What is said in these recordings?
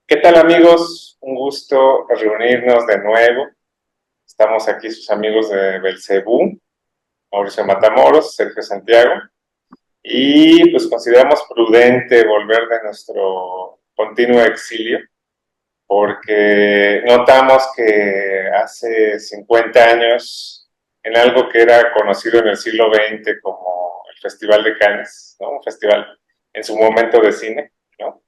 ¿Qué tal amigos? Un gusto reunirnos de nuevo. Estamos aquí sus amigos de Belcebú, Mauricio Matamoros, Sergio Santiago, y pues consideramos prudente volver de nuestro continuo exilio porque notamos que hace 50 años, en algo que era conocido en el siglo XX como el Festival de Cannes, ¿no? Un festival en su momento de cine, ¿no?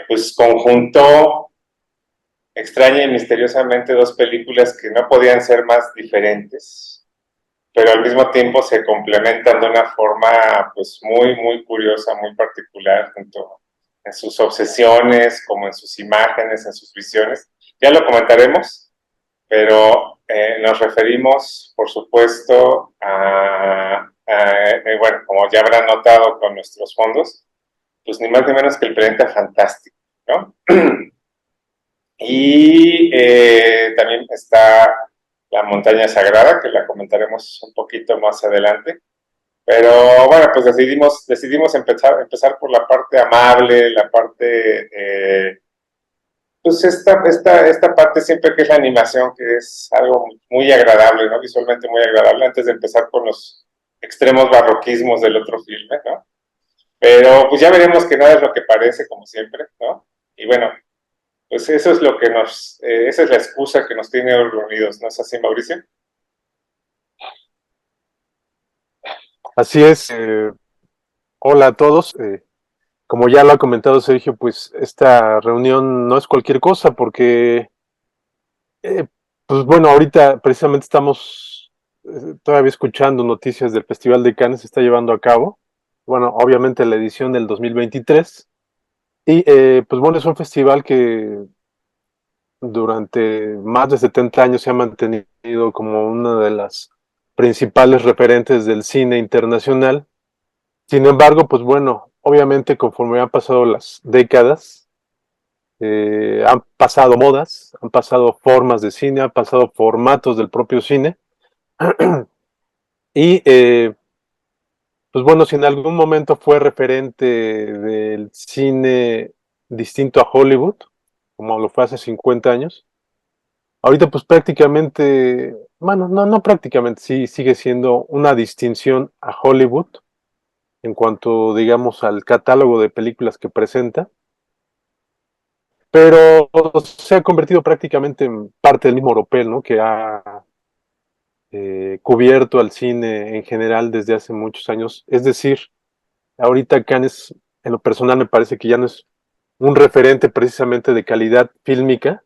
Pues conjuntó extraña y misteriosamente dos películas que no podían ser más diferentes, pero al mismo tiempo se complementan de una forma pues muy curiosa, muy particular, tanto en sus obsesiones como en sus imágenes, en sus visiones. Ya lo comentaremos, pero nos referimos, por supuesto, bueno, como ya habrán notado con nuestros fondos, pues ni más ni menos que el planeta fantástico, ¿no? Y también está la montaña sagrada, que la comentaremos un poquito más adelante. Pero bueno, pues decidimos empezar por la parte amable, la parte, pues esta parte siempre que es la animación, que es algo muy agradable, ¿no? Visualmente muy agradable, antes de empezar con los extremos barroquismos del otro filme, ¿no? Pero pues ya veremos que nada es lo que parece, como siempre, ¿no? Y bueno, pues eso es lo que esa es la excusa que nos tiene reunidos, ¿no es así, Mauricio? Así es. Hola a todos. Como ya lo ha comentado Sergio, pues esta reunión no es cualquier cosa porque, eh, pues bueno, ahorita precisamente estamos todavía escuchando noticias del Festival de Cannes, se está llevando a cabo. Bueno, obviamente la edición del 2023. Y pues bueno, es un festival que durante más de 70 años se ha mantenido como una de las principales referentes del cine internacional. Sin embargo, pues bueno, obviamente conforme han pasado las décadas, han pasado modas, han pasado formas de cine, han pasado formatos del propio cine. Y pues bueno, si en algún momento fue referente del cine distinto a Hollywood, como lo fue hace 50 años, ahorita pues prácticamente, bueno, no prácticamente, sí sigue siendo una distinción a Hollywood en cuanto, digamos, al catálogo de películas que presenta, pero se ha convertido prácticamente en parte del mismo Oropel, ¿no? Que ha cubierto al cine en general desde hace muchos años. Es decir, ahorita Cannes, en lo personal, me parece que ya no es un referente precisamente de calidad fílmica,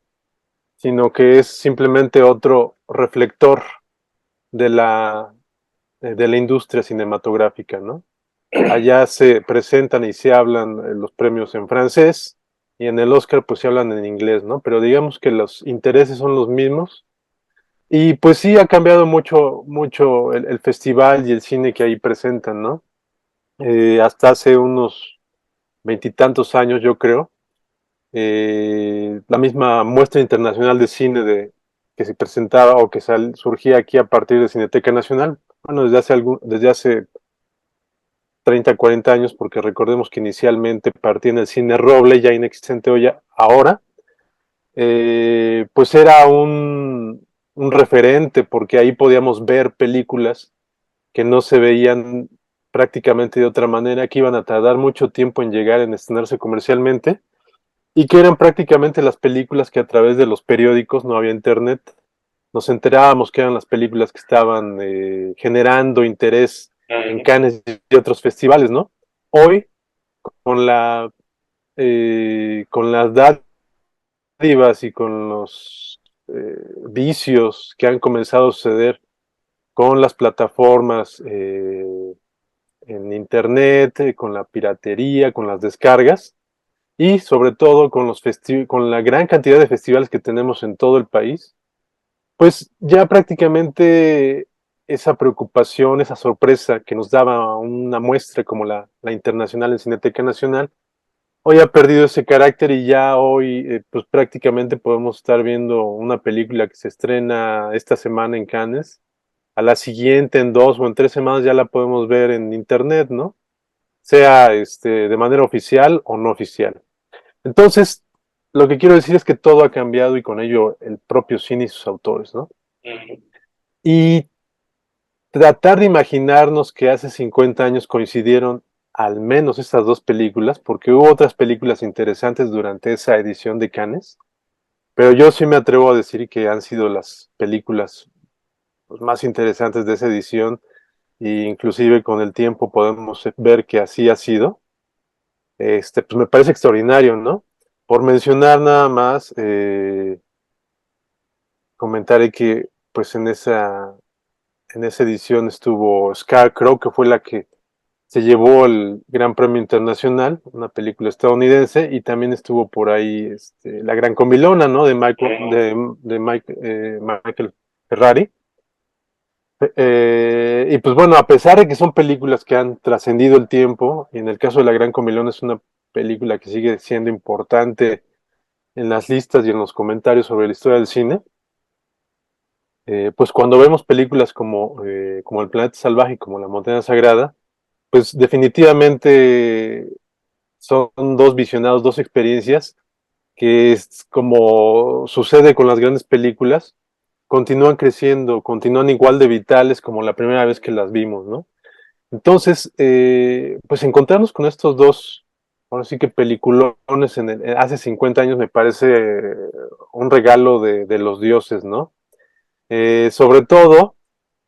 sino que es simplemente otro reflector de la industria cinematográfica, ¿no? Allá se presentan y se hablan los premios en francés y en el Oscar pues se hablan en inglés, ¿no? Pero digamos que los intereses son los mismos y pues sí ha cambiado mucho el festival y el cine que ahí presentan, ¿no? Hasta hace unos veintitantos años yo creo, la misma muestra internacional de cine que se presentaba o que surgía aquí a partir de Cineteca Nacional, bueno, desde hace 30, 40 años, porque recordemos que inicialmente partía en el cine Roble, ya inexistente hoy ahora, pues era un referente, porque ahí podíamos ver películas que no se veían prácticamente de otra manera, que iban a tardar mucho tiempo en llegar, en estrenarse comercialmente, y que eran prácticamente las películas que a través de los periódicos, no había internet, nos enterábamos que eran las películas que estaban generando interés en Cannes y otros festivales, ¿no? Hoy, con con las dádivas y con los vicios que han comenzado a suceder con las plataformas en internet, con la piratería, con las descargas y sobre todo con con la gran cantidad de festivales que tenemos en todo el país, pues ya prácticamente esa preocupación, esa sorpresa que nos daba una muestra como la Internacional en Cineteca Nacional, hoy ha perdido ese carácter y ya hoy pues prácticamente podemos estar viendo una película que se estrena esta semana en Cannes, a la siguiente en 2 o en 3 semanas ya la podemos ver en internet, ¿no? Sea de manera oficial o no oficial. Entonces, lo que quiero decir es que todo ha cambiado y con ello el propio cine y sus autores, ¿no? Ujú. Y tratar de imaginarnos que hace 50 años coincidieron al menos estas dos películas, porque hubo otras películas interesantes durante esa edición de Cannes, pero yo sí me atrevo a decir que han sido las películas pues, más interesantes de esa edición, e inclusive con el tiempo podemos ver que así ha sido. Pues me parece extraordinario, ¿no? Por mencionar nada más, comentaré que pues en esa edición estuvo Scarecrow, que fue la que se llevó el Gran Premio Internacional, una película estadounidense, y también estuvo por ahí La Gran Comilona, ¿no? De Michael Ferrari. Y pues bueno, a pesar de que son películas que han trascendido el tiempo, y en el caso de La Gran Comilona es una película que sigue siendo importante en las listas y en los comentarios sobre la historia del cine, pues cuando vemos películas como El Planeta Salvaje y como La Montaña Sagrada, pues definitivamente son dos visionados, dos experiencias que es como sucede con las grandes películas, continúan creciendo, continúan igual de vitales como la primera vez que las vimos, ¿no? Entonces, pues encontrarnos con estos dos, ahora sí que peliculones hace 50 años me parece un regalo de los dioses, ¿no? Sobre todo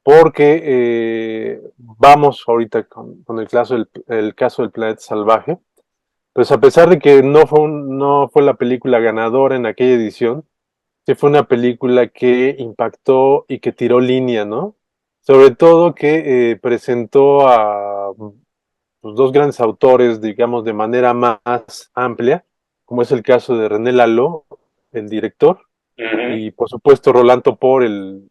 porque vamos ahorita con el caso del Planeta Salvaje, pues a pesar de que no fue la película ganadora en aquella edición, sí fue una película que impactó y que tiró línea, ¿no? Sobre todo que presentó a pues, dos grandes autores, digamos, de manera más amplia, como es el caso de René Laloux, el director, Ujú. y por supuesto Roland Topor, el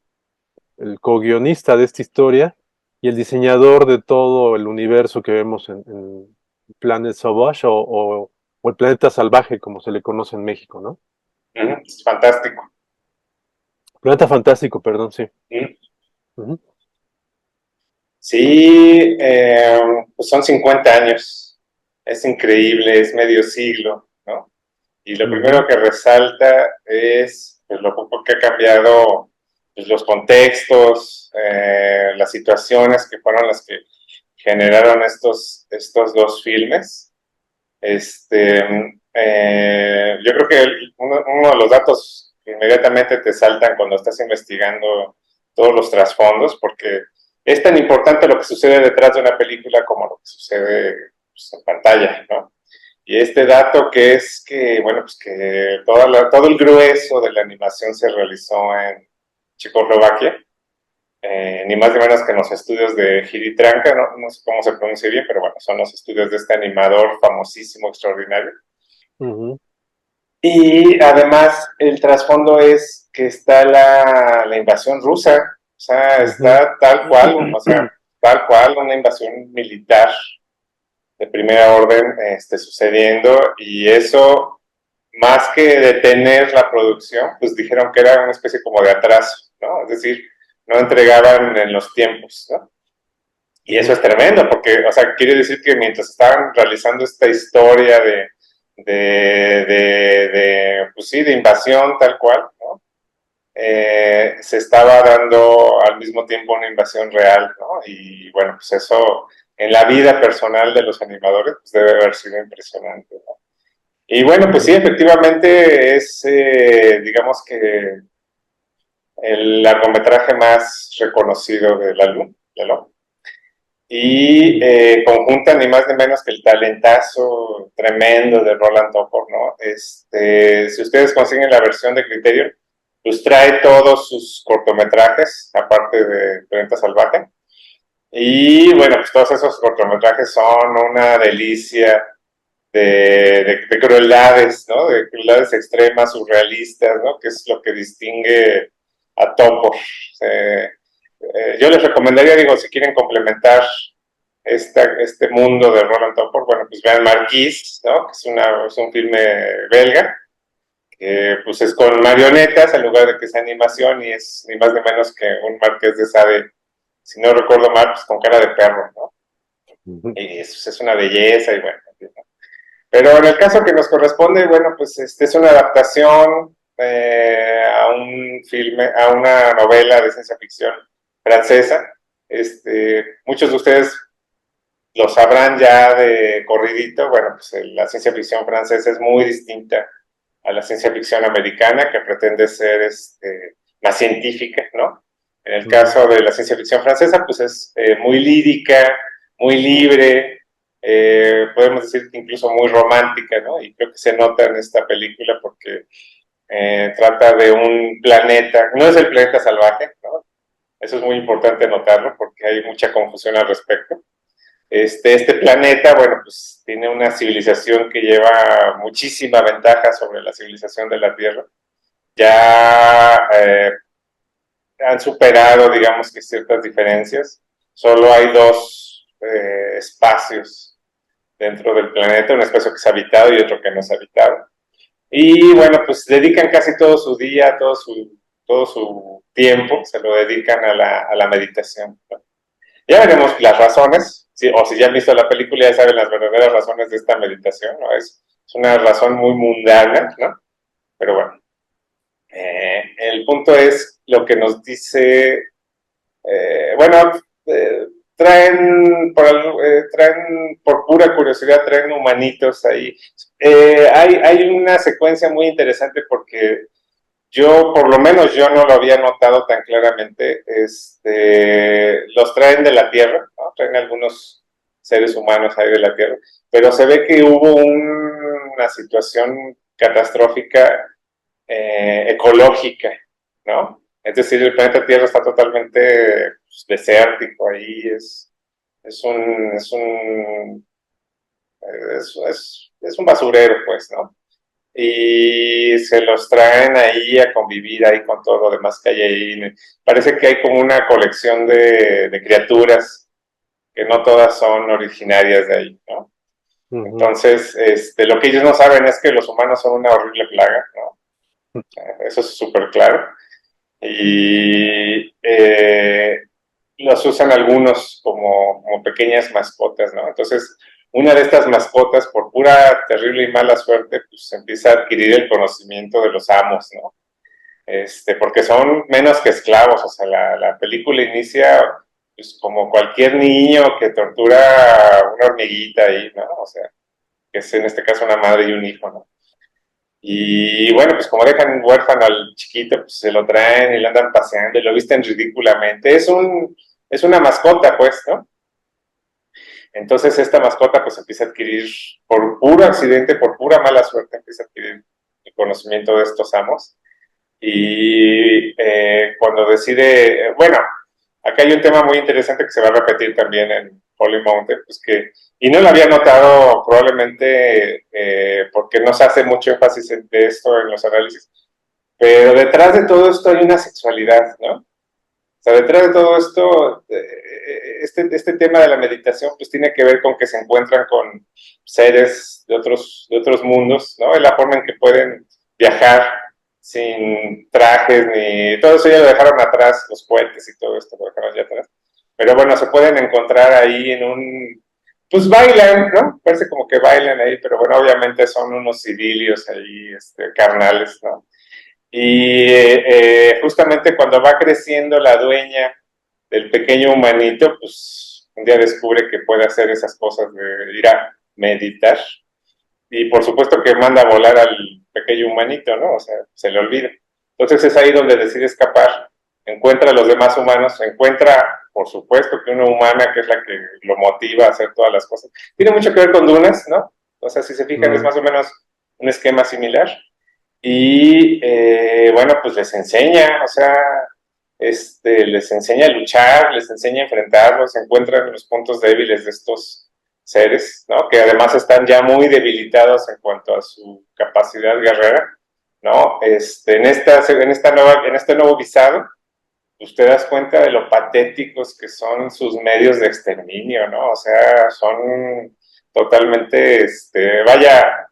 co-guionista de esta historia y el diseñador de todo el universo que vemos en Planet Sauvage o el planeta salvaje, como se le conoce en México, ¿no? Ujú. Es fantástico. Planeta fantástico, perdón, sí. Ujú. Ujú, Sí, pues son 50 años. Es increíble, es medio siglo, ¿no? Y lo ujú, primero que resalta es pues, lo poco que ha cambiado pues, los contextos, las situaciones que fueron las que generaron estos dos filmes. Yo creo que uno de los datos que inmediatamente te saltan cuando estás investigando todos los trasfondos, porque es tan importante lo que sucede detrás de una película como lo que sucede pues, en pantalla, ¿no? Y este dato que es que, bueno, pues que todo el grueso de la animación se realizó en Checoslovaquia, ni más ni menos que en los estudios de Giri Tranca, no sé cómo se pronuncia bien, pero bueno, son los estudios de este animador famosísimo, extraordinario. ujú, Y además el trasfondo es que está la invasión rusa, o sea, ujú. está tal cual, o sea, tal cual una invasión militar de primera orden sucediendo y eso, más que detener la producción, pues dijeron que era una especie como de atraso, ¿no? Es decir, no entregaban en los tiempos, ¿no? Y eso Ujú, es tremendo, porque, o sea, quiere decir que mientras estaban realizando esta historia pues sí, de invasión tal cual, ¿no? Se estaba dando al mismo tiempo una invasión real, ¿no? Y bueno, pues eso en la vida personal de los animadores pues debe haber sido impresionante, ¿no? Y bueno, pues sí, ujú, efectivamente es, digamos que el largometraje más reconocido de Lalo, y ujú, conjunta ni más ni menos que el talentazo tremendo de Roland Topor, ¿no? Si ustedes consiguen la versión de Criterion, pues trae todos sus cortometrajes, aparte de Planeta Salvaje, y bueno, pues todos esos cortometrajes son una delicia de crueldades, ¿no? De crueldades extremas, surrealistas, ¿no? Que es lo que distingue a Topor. Yo les recomendaría, digo, si quieren complementar este mundo de Roland Topor, bueno, pues vean Marquise, ¿no? Que es un filme belga, que pues es con marionetas en lugar de que sea animación y es ni más ni menos que un Marqués de Sade, si no recuerdo mal, pues con cara de perro, ¿no? ujú. Y eso es una belleza y bueno, ¿no? Pero en el caso que nos corresponde, bueno, pues es una adaptación a un filme, a una novela de ciencia ficción francesa. Muchos de ustedes lo sabrán ya de corridito. Bueno, pues la ciencia ficción francesa es muy distinta a la ciencia ficción americana, que pretende ser más científica, ¿no? En el caso de la ciencia ficción francesa, pues es muy lírica, muy libre, podemos decir que incluso muy romántica, ¿no? Y creo que se nota en esta película porque trata de un planeta, no es el planeta salvaje, ¿no? Eso es muy importante notarlo porque hay mucha confusión al respecto. Este planeta, bueno, pues tiene una civilización que lleva muchísima ventaja sobre la civilización de la Tierra. Ya han superado, digamos que ciertas diferencias. Solo hay dos espacios dentro del planeta, un espacio que es habitado y otro que no es habitado. Y bueno, pues dedican casi todo su día, todo su tiempo, se lo dedican a la meditación, ¿no? Ya veremos las razones, o si ya han visto la película ya saben las verdaderas razones de esta meditación, ¿no? Es una razón muy mundana, ¿no? Pero bueno, el punto es lo que nos dice, bueno, traen por pura curiosidad, traen humanitos ahí. Hay una secuencia muy interesante porque yo, por lo menos, yo no lo había notado tan claramente. Los traen de la Tierra, ¿no? Traen algunos seres humanos ahí de la Tierra, pero se ve que hubo una situación catastrófica ecológica, ¿no? Es decir, el planeta Tierra está totalmente pues, desértico ahí, es un, es un, es un basurero, pues, ¿no? Y se los traen ahí a convivir ahí con todo lo demás que hay ahí. Parece que hay como una colección de criaturas que no todas son originarias de ahí, ¿no? Entonces, lo que ellos no saben es que los humanos son una horrible plaga, ¿no? Eso es súper claro. Y los usan algunos como pequeñas mascotas, ¿no? Entonces, una de estas mascotas, por pura terrible y mala suerte, pues empieza a adquirir el conocimiento de los amos, ¿no? Porque son menos que esclavos, o sea, la película inicia pues, como cualquier niño que tortura a una hormiguita ahí, ¿no? O sea, que es en este caso una madre y un hijo, ¿no? Y bueno, pues como dejan huérfano al chiquito, pues se lo traen y lo andan paseando y lo visten ridículamente. Es una mascota, pues, ¿no? Entonces esta mascota pues empieza a adquirir, por puro accidente, por pura mala suerte, empieza a adquirir el conocimiento de estos amos. Y cuando decide, bueno, acá hay un tema muy interesante que se va a repetir también en Holy Mountain, pues que, y no lo había notado probablemente porque no se hace mucho énfasis de esto en los análisis, pero detrás de todo esto hay una sexualidad, ¿no? O sea, detrás de todo esto, este tema de la meditación, pues tiene que ver con que se encuentran con seres de otros mundos, ¿no? Es la forma en que pueden viajar sin trajes ni... Todo eso ya lo dejaron atrás, los puentes y todo esto lo dejaron ya atrás. Pero bueno, se pueden encontrar ahí en un... Pues bailan, ¿no? Parece como que bailan ahí, pero bueno, obviamente son unos idilios ahí, carnales, ¿no? Y justamente cuando va creciendo la dueña del pequeño humanito, pues un día descubre que puede hacer esas cosas de ir a meditar. Y por supuesto que manda a volar al pequeño humanito, ¿no? O sea, se le olvida. Entonces es ahí donde decide escapar, encuentra a los demás humanos, encuentra, por supuesto, que una humana que es la que lo motiva a hacer todas las cosas. Tiene mucho que ver con Dunas, ¿no? O sea, si se fijan, es más o menos un esquema similar. Y bueno, pues les enseña, o sea, les enseña a luchar, les enseña a enfrentarlos, encuentran los puntos débiles de estos seres, ¿no? Que además están ya muy debilitados en cuanto a su capacidad guerrera, ¿no? En este nuevo visado, pues te das cuenta de lo patéticos que son sus medios de exterminio, ¿no? O sea, son totalmente, vaya,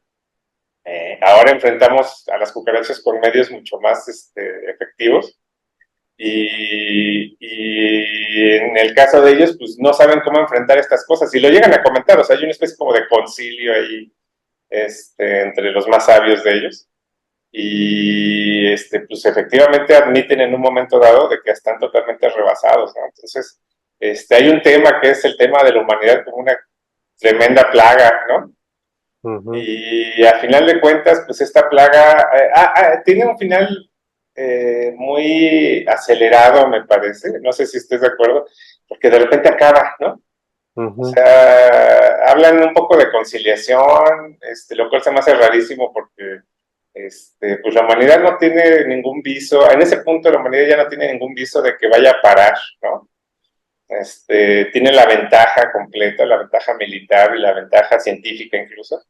ahora enfrentamos a las cucarachas con medios mucho más efectivos y en el caso de ellos, pues no saben cómo enfrentar estas cosas y lo llegan a comentar, o sea, hay una especie como de concilio ahí entre los más sabios de ellos. Y pues efectivamente admiten en un momento dado de que están totalmente rebasados, ¿no? Entonces, hay un tema que es el tema de la humanidad como una tremenda plaga, ¿no? Ujú. Y a final de cuentas, pues esta plaga tiene un final muy acelerado, me parece. No sé si estés de acuerdo, porque de repente acaba, ¿no? O Ujú. sea, hablan un poco de conciliación, lo cual se me hace rarísimo porque pues la humanidad no tiene ningún viso, en ese punto la humanidad ya no tiene ningún viso de que vaya a parar, ¿no? Tiene la ventaja completa, la ventaja militar y la ventaja científica incluso,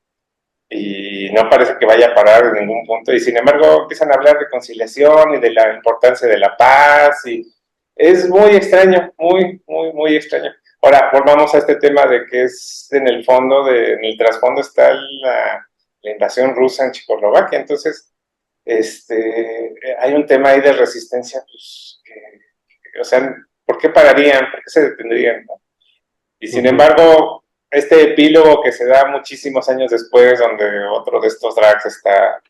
y no parece que vaya a parar en ningún punto, y sin embargo empiezan a hablar de conciliación y de la importancia de la paz, y es muy extraño, muy, muy, muy extraño. Ahora, volvamos a este tema de que es en el fondo, en el trasfondo está la invasión rusa en Checoslovaquia, entonces hay un tema ahí de resistencia, pues, o sea, ¿por qué pararían? ¿Por qué se detendrían? ¿No? Y sin Ujú. embargo, este epílogo que se da muchísimos años después, donde otro de estos drags está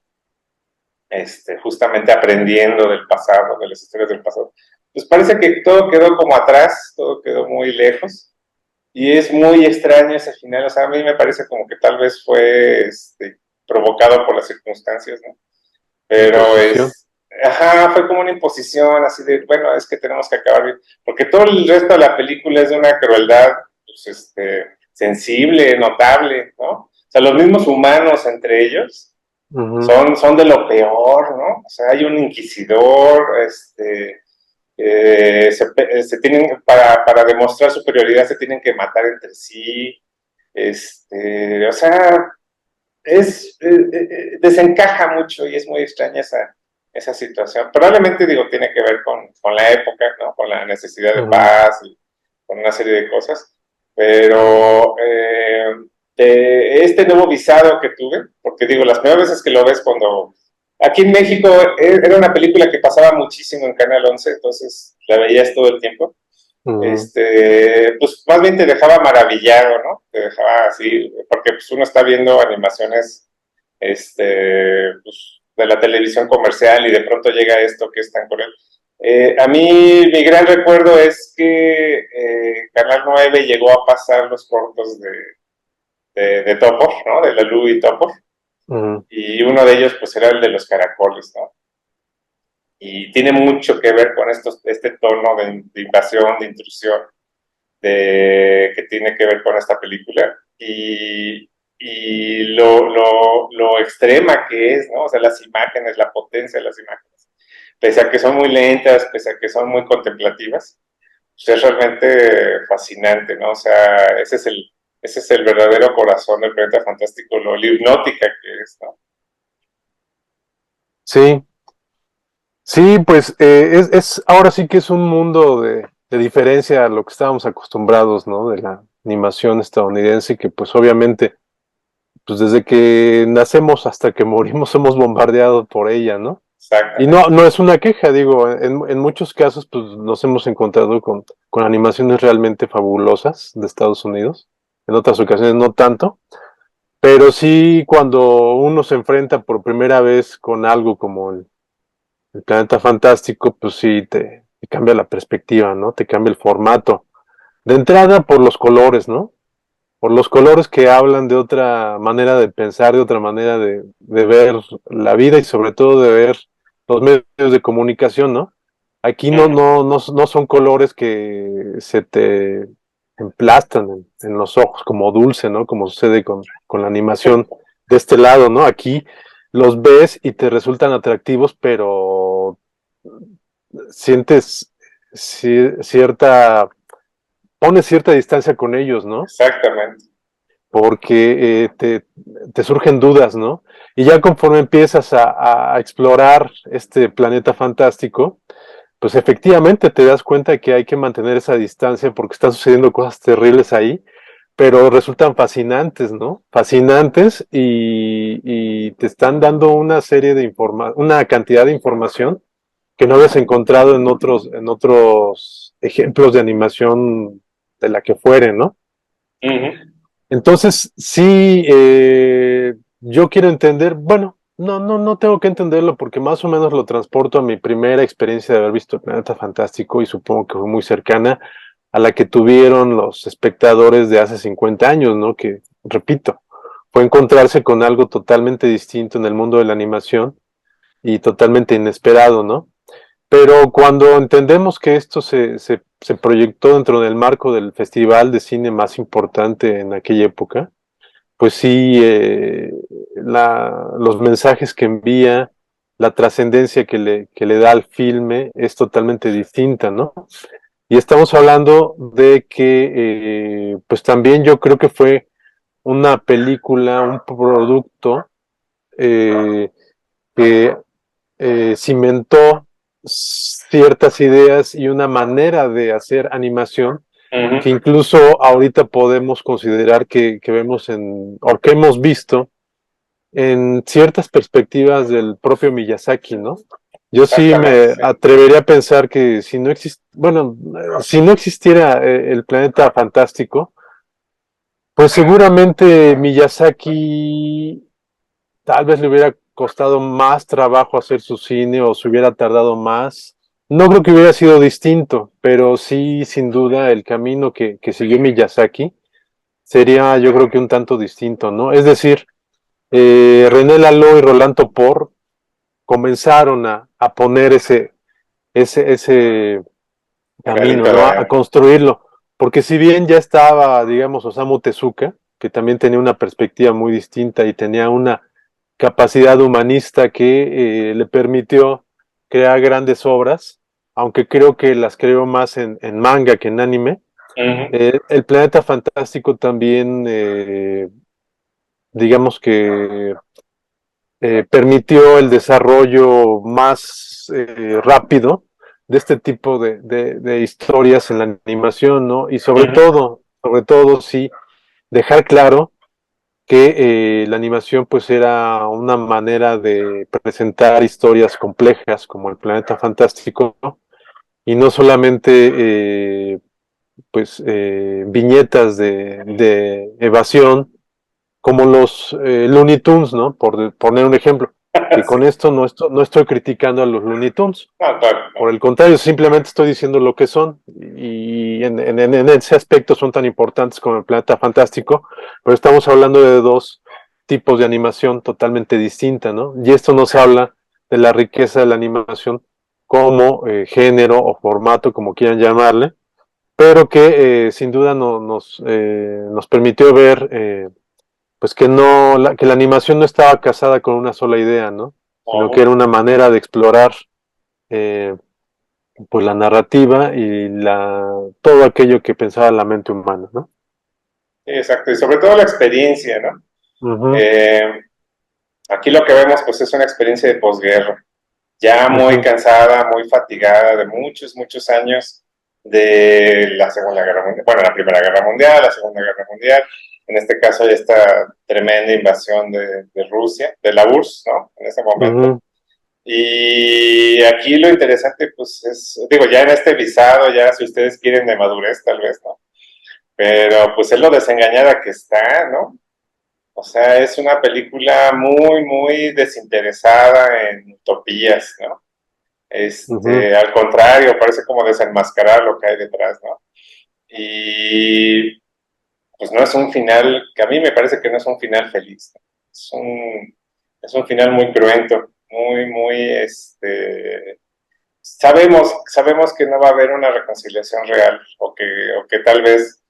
justamente aprendiendo del pasado, de las historias del pasado, pues parece que todo quedó como atrás, todo quedó muy lejos, y es muy extraño ese final, o sea, a mí me parece como que tal vez fue provocado por las circunstancias, ¿no? Pero Imposición. ajá, fue como una imposición, así de, bueno, es que tenemos que acabar bien, porque todo el resto de la película es de una crueldad, pues, sensible, notable, ¿no? O sea, los mismos humanos entre ellos Ujú. son de lo peor, ¿no? O sea, hay un inquisidor, se tienen, para demostrar superioridad, se tienen que matar entre sí, o sea, desencaja mucho y es muy extraña esa situación. Probablemente, digo, tiene que ver con la época, ¿no? Con la necesidad de Ujú. paz y con una serie de cosas. Pero de este nuevo visado que tuve, porque digo, las primeras veces que lo ves cuando... Aquí en México era una película que pasaba muchísimo en Canal 11, entonces la veías todo el tiempo. Ujú. Pues más bien te dejaba maravillado, ¿no? Te dejaba así, porque pues uno está viendo animaciones, pues, de la televisión comercial y de pronto llega esto que es tan cruel. A mí mi gran recuerdo es que Canal 9 llegó a pasar los cortos de Topor, ¿no? De Lalú y Topor, Ujú. y uno de ellos pues era el de los caracoles, ¿no? Y tiene mucho que ver con este tono de invasión, de intrusión, que tiene que ver con esta película y lo extrema que es, ¿no? O sea, las imágenes, la potencia de las imágenes, pese a que son muy lentas, pese a que son muy contemplativas, pues es realmente fascinante, ¿no? O sea, ese es el verdadero corazón del planeta fantástico, lo hipnótica que es, ¿no? Sí, sí, pues ahora sí que es un mundo de diferencia a lo que estábamos acostumbrados, ¿no? De la animación estadounidense, que pues obviamente, pues desde que nacemos hasta que morimos somos bombardeados por ella, ¿no? Y no, Exactamente. no es una queja, digo, en muchos casos pues nos hemos encontrado con animaciones realmente fabulosas de Estados Unidos, en otras ocasiones no tanto, pero sí cuando uno se enfrenta por primera vez con algo como el Planeta Fantástico, pues sí te cambia la perspectiva, ¿no? Te cambia el formato. De entrada por los colores, ¿no? Por los colores que hablan de otra manera de pensar, de otra manera de ver la vida y sobre todo de ver los medios de comunicación, ¿no? Aquí Uh-huh. no son colores que se te emplastan en los ojos como dulce, ¿no? Como sucede con la animación de este lado, ¿no? Aquí los ves y te resultan atractivos, pero sientes cierta, pones cierta distancia con ellos, ¿no? Exactamente. Porque te surgen dudas, ¿no? Y ya conforme empiezas a explorar este planeta fantástico, pues efectivamente te das cuenta que hay que mantener esa distancia porque están sucediendo cosas terribles ahí, pero resultan fascinantes, ¿no? Fascinantes y te están dando una serie de una cantidad de información que no habías encontrado en otros ejemplos de animación de la que fuere, ¿no? Uh-huh. Entonces, sí, yo quiero entender, bueno, no tengo que entenderlo porque más o menos lo transporto a mi primera experiencia de haber visto el Planeta Fantástico y supongo que fue muy cercana a la que tuvieron los espectadores de hace 50 años, ¿no? Que, repito, fue encontrarse con algo totalmente distinto en el mundo de la animación y totalmente inesperado, ¿no? Pero cuando entendemos que esto se proyectó dentro del marco del festival de cine más importante en aquella época, pues sí, los mensajes que envía, la trascendencia que le da al filme es totalmente distinta, ¿no? Y estamos hablando de que, pues también yo creo que fue una película, un producto eh, que cimentó ciertas ideas y una manera de hacer animación que incluso ahorita podemos considerar que vemos o que hemos visto en ciertas perspectivas del propio Miyazaki, ¿no? Yo sí Exactamente, me sí. atrevería a pensar que si no bueno, si no existiera el planeta fantástico, pues seguramente Miyazaki tal vez le hubiera costado más trabajo hacer su cine o se hubiera tardado más. No creo que hubiera sido distinto, pero sí, sin duda, el camino que siguió Miyazaki sería, yo creo que un tanto distinto, ¿no? Es decir, René Laloux y Roland Topor comenzaron a poner ese camino, Granito de ¿no? A arena. construirlo. Porque si bien ya estaba, digamos, Osamu Tezuka, que también tenía una perspectiva muy distinta y tenía una capacidad humanista que le permitió crear grandes obras, aunque creo que las creó más en manga que en anime. El Planeta Fantástico también, digamos que permitió el desarrollo más rápido de este tipo de historias en la animación, ¿no? Y sobre todo, sí, dejar claro que la animación pues era una manera de presentar historias complejas como el Planeta Fantástico, ¿no? Y no solamente viñetas de evasión como los Looney Tunes, ¿no? Por poner un ejemplo. Que Sí. con esto no estoy criticando a los Looney Tunes. No, claro, Por no. el contrario, simplemente estoy diciendo lo que son. Y en ese aspecto son tan importantes como el Planeta Fantástico. Pero estamos hablando de dos tipos de animación totalmente distinta, ¿no? Y esto nos habla de la riqueza de la animación como género o formato, como quieran llamarle, pero que sin duda nos permitió ver pues que que la animación no estaba casada con una sola idea, ¿no? Sino que No, era una manera de explorar eh, pues la narrativa y todo aquello que pensaba la mente humana, ¿no? sí, exacto. Y sobre todo la experiencia, ¿no? Ujú, Eh, Aquí lo que vemos pues es una experiencia de posguerra, ya muy ujú, cansada, muy fatigada de muchos años de la Segunda Guerra Mundial, bueno, la Primera Guerra Mundial, la Segunda Guerra Mundial, en este caso hay esta tremenda invasión de Rusia, de la URSS, ¿no? En ese momento. ujú, Y aquí lo interesante pues es, digo, ya en este visado, ya si ustedes quieren de madurez tal vez, ¿no? Pero pues es lo desengañada que está, ¿no? O sea, es una película muy desinteresada en utopías, ¿no? ujú. Al contrario, parece como desenmascarar lo que hay detrás, ¿no? Y pues no es un final, que a mí me parece que no es un final feliz, ¿no? Es un final muy cruento, sabemos que no va a haber una reconciliación real, o que tal vez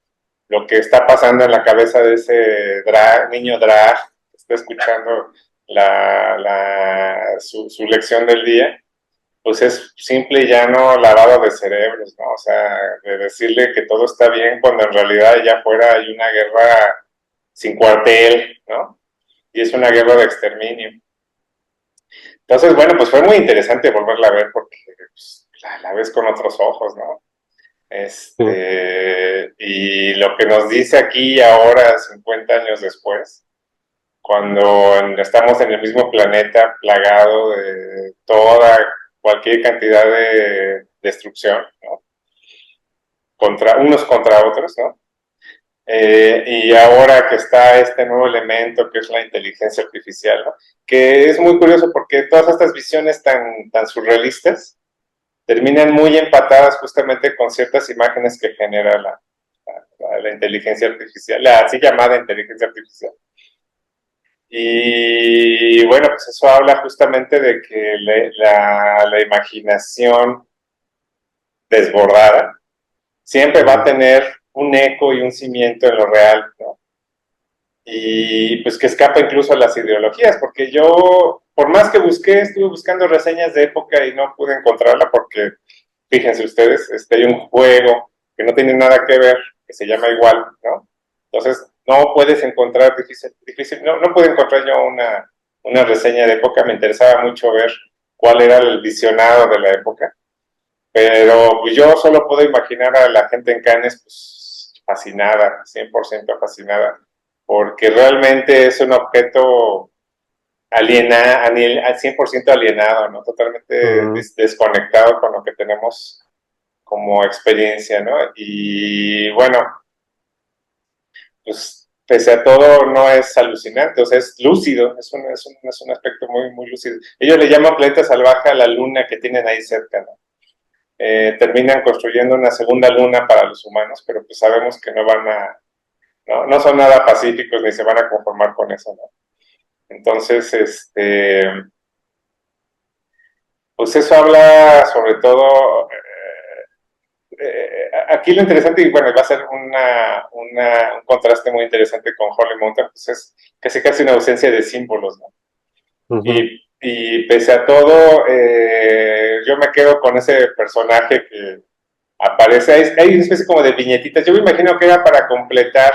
lo que está pasando en la cabeza de ese niño drag que está escuchando su lección del día, pues es simple y llano lavado de cerebros, ¿no? O sea, de decirle que todo está bien cuando en realidad allá afuera hay una guerra sin cuartel, ¿no? Y es una guerra de exterminio. Entonces, bueno, pues fue muy interesante volverla a ver porque pues, la ves con otros ojos, ¿no? Sí. Y lo que nos dice aquí ahora, 50 años después, cuando estamos en el mismo planeta plagado de cualquier cantidad de destrucción, ¿no? Unos contra otros, ¿no? Y ahora que está este nuevo elemento que es la inteligencia artificial, ¿no? Que es muy curioso porque todas estas visiones tan surrealistas terminan muy empatadas justamente con ciertas imágenes que genera la inteligencia artificial, la así llamada inteligencia artificial. Y bueno, pues eso habla justamente de que la imaginación desbordada siempre va a tener un eco y un cimiento en lo real, ¿no? Y pues que escapa incluso a las ideologías, porque yo, por más que busqué, estuve buscando reseñas de época y no pude encontrarla porque, fíjense ustedes, hay un juego que no tiene nada que ver, que se llama igual, ¿no? Entonces, no puedes encontrar, difícil no pude encontrar yo una reseña de época, me interesaba mucho ver cuál era el visionado de la época, pero pues, yo solo puedo imaginar a la gente en Cannes, pues, fascinada, 100% fascinada, porque realmente es un objeto al 100% alienado, ¿no? Totalmente desconectado con lo que tenemos como experiencia, ¿no? Y bueno, pues pese a todo no es alucinante, o sea, es lúcido, es un aspecto muy, muy lúcido. Ellos le llaman planeta salvaje a la luna que tienen ahí cerca, ¿no? Terminan construyendo una segunda luna para los humanos, pero pues sabemos que no son nada pacíficos ni se van a conformar con eso, ¿no? Entonces, pues eso habla sobre todo, aquí lo interesante, y bueno, va a ser un contraste muy interesante con Holy Mountain, pues es casi una ausencia de símbolos, ¿no? Y pese a todo, yo me quedo con ese personaje que aparece, hay una especie como de viñetitas, yo me imagino que era para completar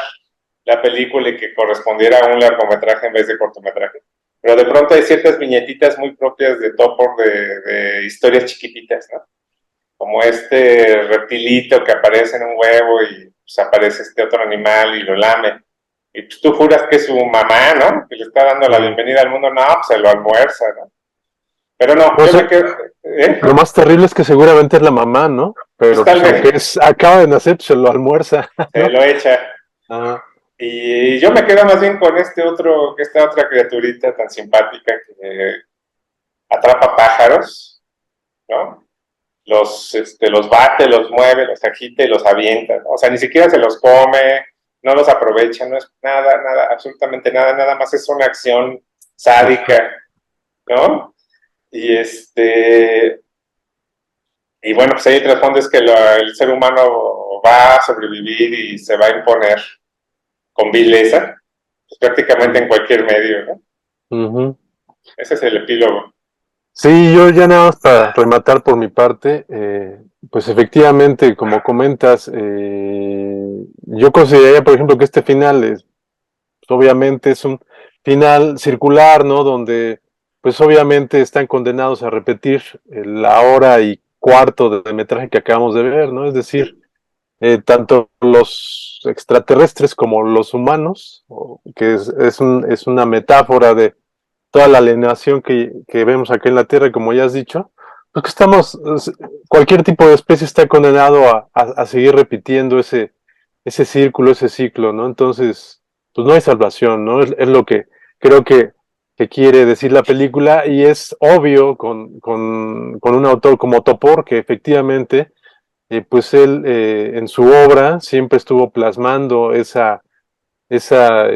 la película y que correspondiera a un largometraje en vez de cortometraje. Pero de pronto hay ciertas viñetitas muy propias de Topor, de historias chiquititas, ¿no? Como este reptilito que aparece en un huevo y pues, aparece este otro animal y lo lame. Y pues, tú juras que es su mamá, ¿no? Que le está dando la bienvenida al mundo. No, pues se lo almuerza, ¿no? Pero no, O yo sea, me quedo... lo más terrible es que seguramente es la mamá, ¿no? Pues Pero tal pues aunque vez acaba de nacer, pues se lo almuerza, se ¿no? lo echa. Ah, Y yo me quedo más bien con esta otra criaturita tan simpática que atrapa pájaros, ¿no? Los bate, los mueve, los agita y los avienta, ¿no? O sea, ni siquiera se los come, no los aprovecha, no es nada, absolutamente nada más es una acción sádica, ¿no? Y y bueno, pues ahí el trasfondo es que el ser humano va a sobrevivir y se va a imponer con vileza, pues prácticamente en cualquier medio, ¿no? Ese es el epílogo. sí, yo ya nada más para rematar por mi parte, pues efectivamente, como comentas, yo consideraría, por ejemplo, que este final es, pues, obviamente es un final circular, ¿no? Donde, pues obviamente están condenados a repetir la hora y cuarto de metraje que acabamos de ver, ¿no? Es decir, tanto los extraterrestres como los humanos, que es una metáfora de toda la alienación que vemos aquí en la Tierra, como ya has dicho, pues que cualquier tipo de especie está condenado a seguir repitiendo ese círculo, ese ciclo, ¿no? Entonces, pues no hay salvación, ¿no? Es lo que creo que quiere decir la película y es obvio con un autor como Topor que efectivamente pues él en su obra siempre estuvo plasmando esa, ese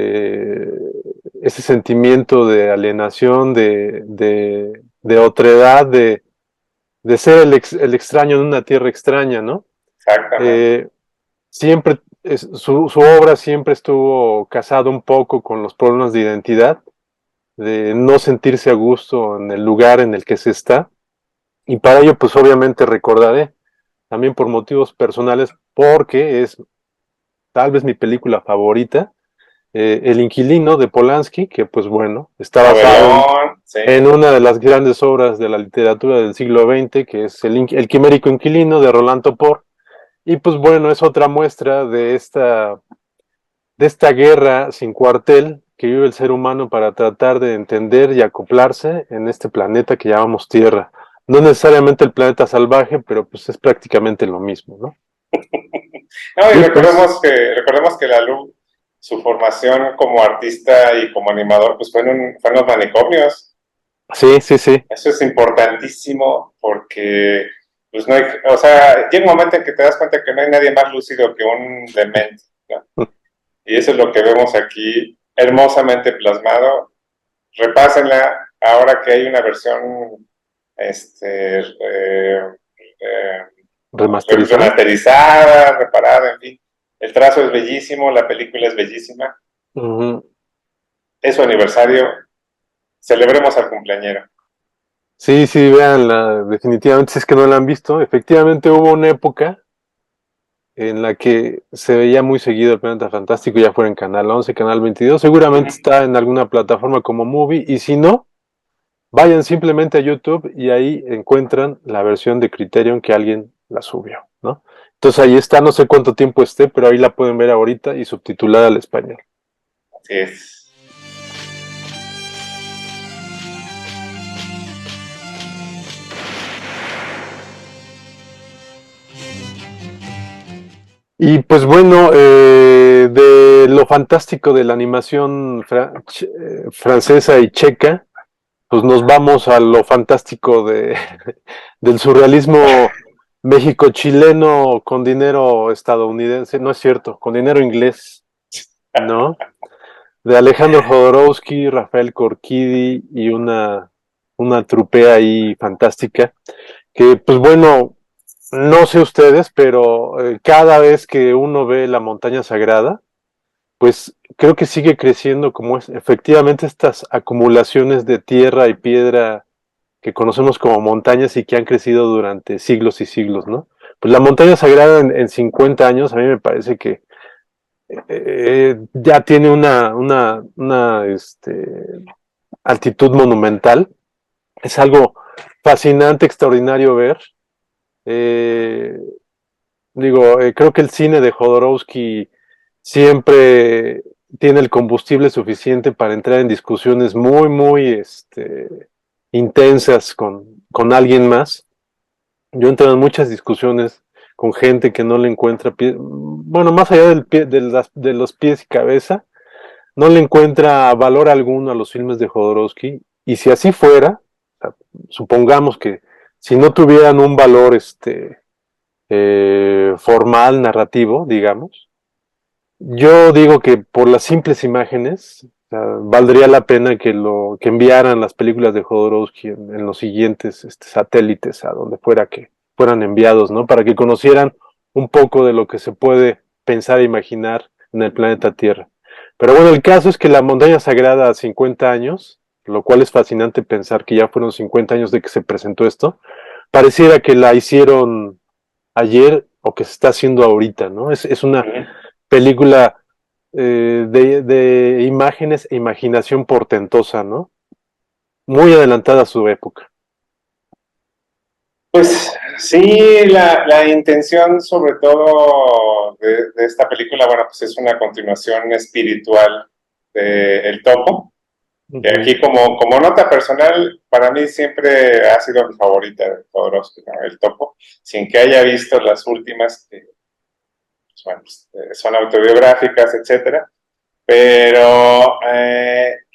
sentimiento de alienación, de otredad, de ser el extraño en una tierra extraña, ¿no? Exactamente. Eh, siempre, su obra siempre estuvo casado un poco con los problemas de identidad, de no sentirse a gusto en el lugar en el que se está, y para ello, pues obviamente recordaré, también por motivos personales, porque es tal vez mi película favorita, El Inquilino de Polanski, que pues bueno, está basado Novelón, sí. en una de las grandes obras de la literatura del siglo XX, que es El Quimérico Inquilino de Roland Topor, y pues bueno, es otra muestra de esta guerra sin cuartel que vive el ser humano para tratar de entender y acoplarse en este planeta que llamamos Tierra. No necesariamente el planeta salvaje, pero pues es prácticamente lo mismo, ¿no? No, y Sí, pues, recordemos que Lalú, su formación como artista y como animador, pues fue en los manicomios. sí, sí, sí. Eso es importantísimo porque, pues no hay, o sea, llega un momento en que te das cuenta que no hay nadie más lúcido que un demente, ¿no? Y eso es lo que vemos aquí, hermosamente plasmado. Repásenla, ahora que hay una versión, este, Remasterizada. remasterizada, reparada, en fin. El trazo es bellísimo, la película es bellísima. Ujú. Es su aniversario, celebremos al cumpleañero. Sí, sí, véanla, definitivamente, si es que no la han visto. Efectivamente hubo una época en la que se veía muy seguido el Planeta Fantástico, ya fuera en Canal 11, Canal 22, Uh seguramente -huh. está en alguna plataforma como Movie, y si no, vayan simplemente a YouTube y ahí encuentran la versión de Criterion que alguien la subió, ¿no? Entonces ahí está, no sé cuánto tiempo esté, pero ahí la pueden ver ahorita y subtitulada al español. Así es. Y pues bueno, de lo fantástico de la animación francesa y checa, pues nos vamos a lo fantástico del surrealismo México-chileno con dinero estadounidense, no es cierto, con dinero inglés, ¿no? De Alejandro Jodorowsky, Rafael Corquidi y una trupea ahí fantástica, que pues bueno, no sé ustedes, pero cada vez que uno ve la montaña sagrada, pues creo que sigue creciendo como es efectivamente estas acumulaciones de tierra y piedra que conocemos como montañas y que han crecido durante siglos y siglos, ¿no? Pues la montaña sagrada en 50 años a mí me parece que ya tiene una altitud monumental. Es algo fascinante, extraordinario ver. Eh, creo que el cine de Jodorowsky siempre tiene el combustible suficiente para entrar en discusiones muy, muy intensas con alguien más. Yo he entrado en muchas discusiones con gente que no le encuentra pie, bueno, más allá del pie, de los pies y cabeza, no le encuentra valor alguno a los filmes de Jodorowsky. Y si así fuera, o sea, supongamos que si no tuvieran un valor formal, narrativo, digamos, yo digo que por las simples imágenes, o sea, valdría la pena que enviaran las películas de Jodorowsky en los siguientes satélites a donde fuera que fueran enviados, ¿no? Para que conocieran un poco de lo que se puede pensar e imaginar en el planeta Tierra. Pero bueno, el caso es que la montaña sagrada a 50 años, lo cual es fascinante pensar que ya fueron 50 años de que se presentó esto, pareciera que la hicieron ayer o que se está haciendo ahorita, ¿no? Es Uh una -huh. película de imágenes e imaginación portentosa, ¿no? Muy adelantada a su época. Pues sí, la intención sobre todo de esta película, bueno, pues es una continuación espiritual de El Topo, Uh que -huh. aquí como nota personal, para mí siempre ha sido mi favorita de Jodorowsky, ¿no? El Topo, sin que haya visto las últimas, que pues, bueno, pues, son autobiográficas, etcétera, pero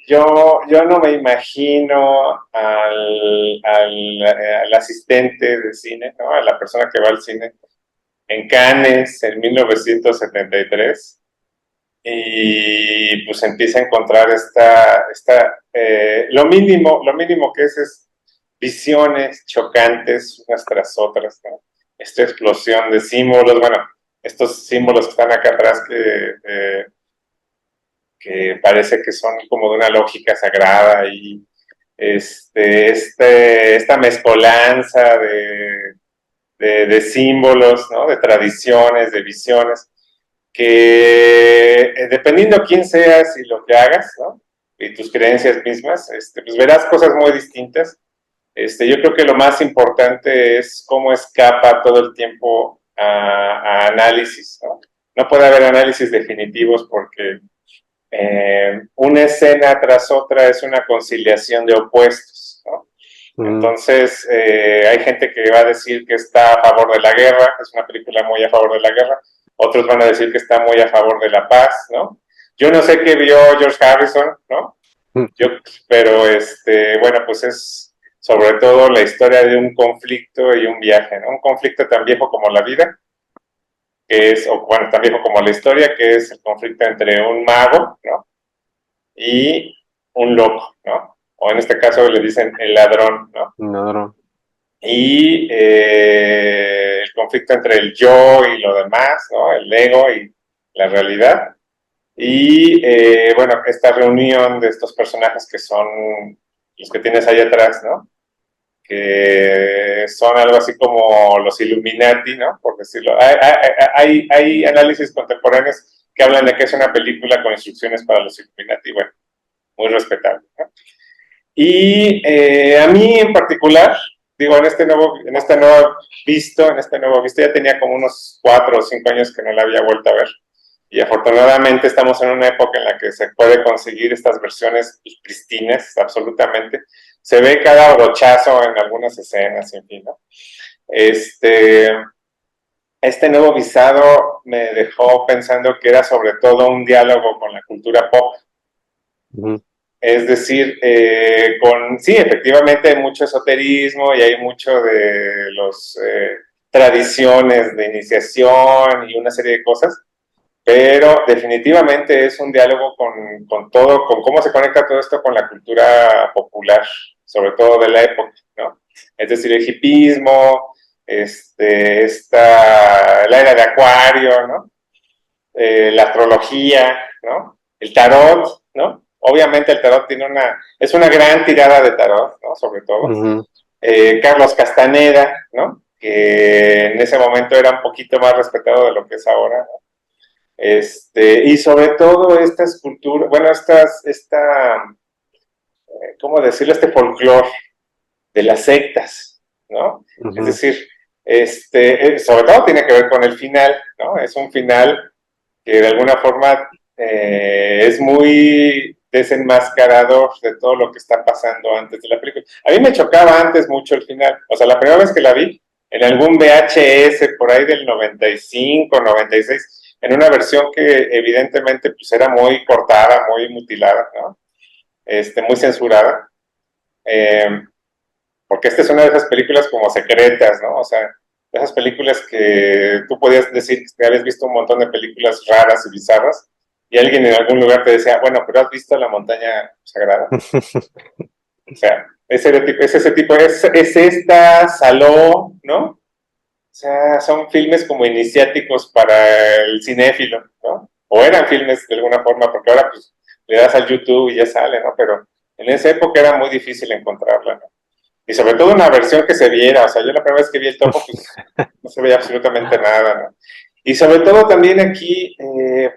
yo no me imagino al asistente de cine, ¿no? A la persona que va al cine en Cannes en 1973 y pues empieza a encontrar lo mínimo que es visiones chocantes unas tras otras, ¿no? Esta explosión de símbolos, bueno, estos símbolos que están acá atrás que parece que son como de una lógica sagrada y esta mezcolanza de símbolos, ¿no? De tradiciones, de visiones, que dependiendo quién seas y lo que hagas, ¿no? Y tus creencias mismas, pues verás cosas muy distintas. Yo creo que lo más importante es cómo escapa todo el tiempo a análisis, ¿no? No puede haber análisis definitivos porque una escena tras otra es una conciliación de opuestos, ¿no? Mm. Entonces, hay gente que va a decir que está a favor de la guerra, es una película muy a favor de la guerra, otros van a decir que está muy a favor de la paz, ¿no? Yo no sé qué vio George Harrison, ¿no? Yo, pero bueno, pues es sobre todo la historia de un conflicto y un viaje, ¿no? Un conflicto tan viejo como la vida, que es, o bueno, tan viejo como la historia, que es el conflicto entre un mago, ¿no? Y un loco, ¿no? O en este caso le dicen el ladrón, ¿no? Ladrón. Y el conflicto entre el yo y lo demás, ¿no? El ego y la realidad. Y bueno, esta reunión de estos personajes que son los que tienes ahí atrás, ¿no? Que son algo así como los Illuminati, ¿no? Por decirlo. Hay análisis contemporáneos que hablan de que es una película con instrucciones para los Illuminati, bueno, muy respetable, ¿no? Y a mí en particular, digo, en este nuevo visto, ya tenía como unos 4 o 5 años que no la había vuelto a ver. Y afortunadamente estamos en una época en la que se puede conseguir estas versiones pristinas, absolutamente. Se ve cada brochazo en algunas escenas, en fin, ¿no? Este nuevo visado me dejó pensando que era sobre todo un diálogo con la cultura pop. Uh-huh. Es decir, sí, efectivamente hay mucho esoterismo y hay mucho de las tradiciones de iniciación y una serie de cosas, pero definitivamente es un diálogo con todo, con cómo se conecta todo esto con la cultura popular, sobre todo de la época, ¿no? Es decir, el hipismo, la era de Acuario, ¿no? La astrología, ¿no? El tarot, ¿no? Obviamente el tarot es una gran tirada de tarot, ¿no? Sobre todo. Uh-huh. Carlos Castaneda, ¿no? Que en ese momento era un poquito más respetado de lo que es ahora, ¿no? Y sobre todo esta escultura, bueno, ¿cómo decirlo? Este folclore de las sectas, ¿no? Uh-huh. Es decir, sobre todo tiene que ver con el final, ¿no? Es un final que de alguna forma es muy desenmascarador de todo lo que está pasando antes de la película. A mí me chocaba antes mucho el final, o sea, la primera vez que la vi, en algún VHS por ahí del 95, 96, en una versión que evidentemente pues era muy cortada, muy mutilada, ¿no? Muy censurada, porque esta es una de esas películas como secretas, ¿no? O sea, de esas películas que tú podías decir que habías visto un montón de películas raras y bizarras, y alguien en algún lugar te decía, bueno, pero has visto La Montaña Sagrada. O sea, es ese tipo, es esta, Saló, ¿no? O sea, son filmes como iniciáticos para el cinéfilo, ¿no? O eran filmes de alguna forma, porque ahora pues le das al YouTube y ya sale, ¿no? Pero en esa época era muy difícil encontrarla, ¿no? Y sobre todo una versión que se viera, o sea, yo la primera vez que vi el topo, pues no se veía absolutamente nada, ¿no? Y sobre todo también aquí,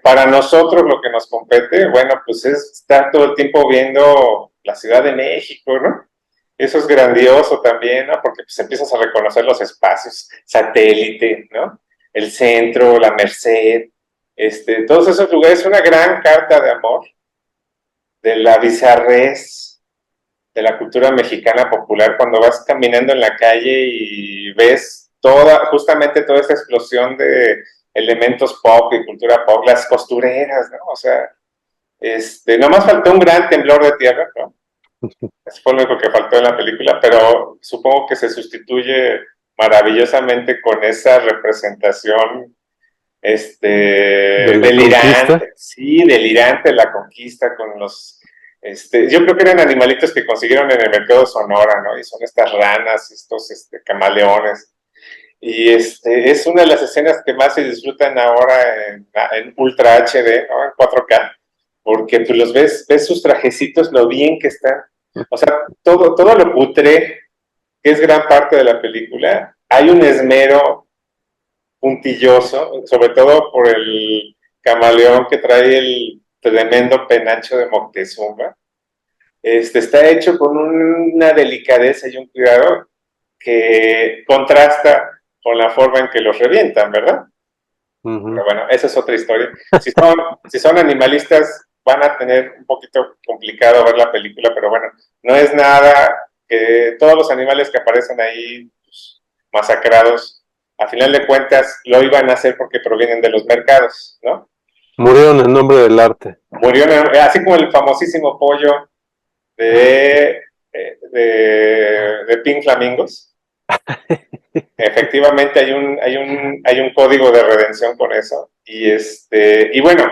para nosotros lo que nos compete, bueno, pues es estar todo el tiempo viendo la Ciudad de México, ¿no? Eso es grandioso también, ¿no? Porque pues empiezas a reconocer los espacios, satélite, ¿no? El centro, la Merced, todos esos lugares, es una gran carta de amor, de la bizarrez, de la cultura mexicana popular, cuando vas caminando en la calle y ves justamente toda esta explosión de elementos pop y cultura pop, las costureras, ¿no? O sea, nomás faltó un gran temblor de tierra, ¿no? Eso fue lo único que faltó en la película, pero supongo que se sustituye maravillosamente con esa representación delirante, conquista. Sí, delirante la conquista con los yo creo que eran animalitos que consiguieron en el mercado de Sonora, ¿no? Y son estas ranas, estos camaleones. Y es una de las escenas que más se disfrutan ahora en Ultra HD, ¿no? En 4K, porque tú los ves sus trajecitos, lo bien que están. O sea, todo lo putre, que es gran parte de la película, hay un esmero puntilloso, sobre todo por el camaleón que trae el tremendo penacho de Moctezuma. Está hecho con una delicadeza y un cuidado que contrasta con la forma en que los revientan, ¿verdad? Uh-huh. Pero bueno, esa es otra historia. Si son animalistas, van a tener un poquito complicado ver la película, pero bueno, no es nada que todos los animales que aparecen ahí pues, masacrados a final de cuentas lo iban a hacer porque provienen de los mercados, ¿no? Murieron en nombre del arte. Murió, así como el famosísimo pollo de Pink Flamingos. Efectivamente hay un código de redención con eso. Y bueno,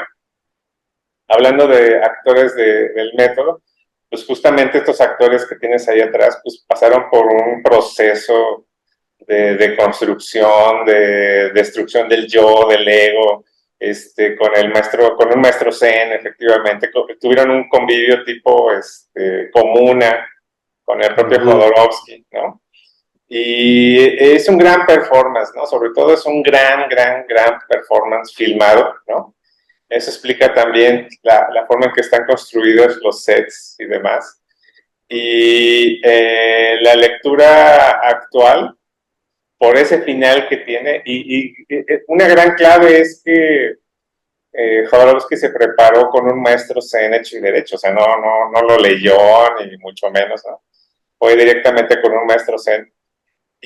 hablando de actores del método, pues justamente estos actores que tienes ahí atrás, pues pasaron por un proceso de construcción, de destrucción del yo, del ego, con un maestro zen, efectivamente, tuvieron un convivio tipo comuna con el propio Jodorowsky, ¿no? Y es un gran performance, ¿no? Sobre todo es un gran performance filmado, ¿no? Eso explica también la forma en que están construidos los sets y demás. Y la lectura actual, por ese final que tiene, y una gran clave es que Jodorowsky se preparó con un maestro zen hecho y derecho, o sea, no lo leyó, ni mucho menos, ¿no? Fue directamente con un maestro zen.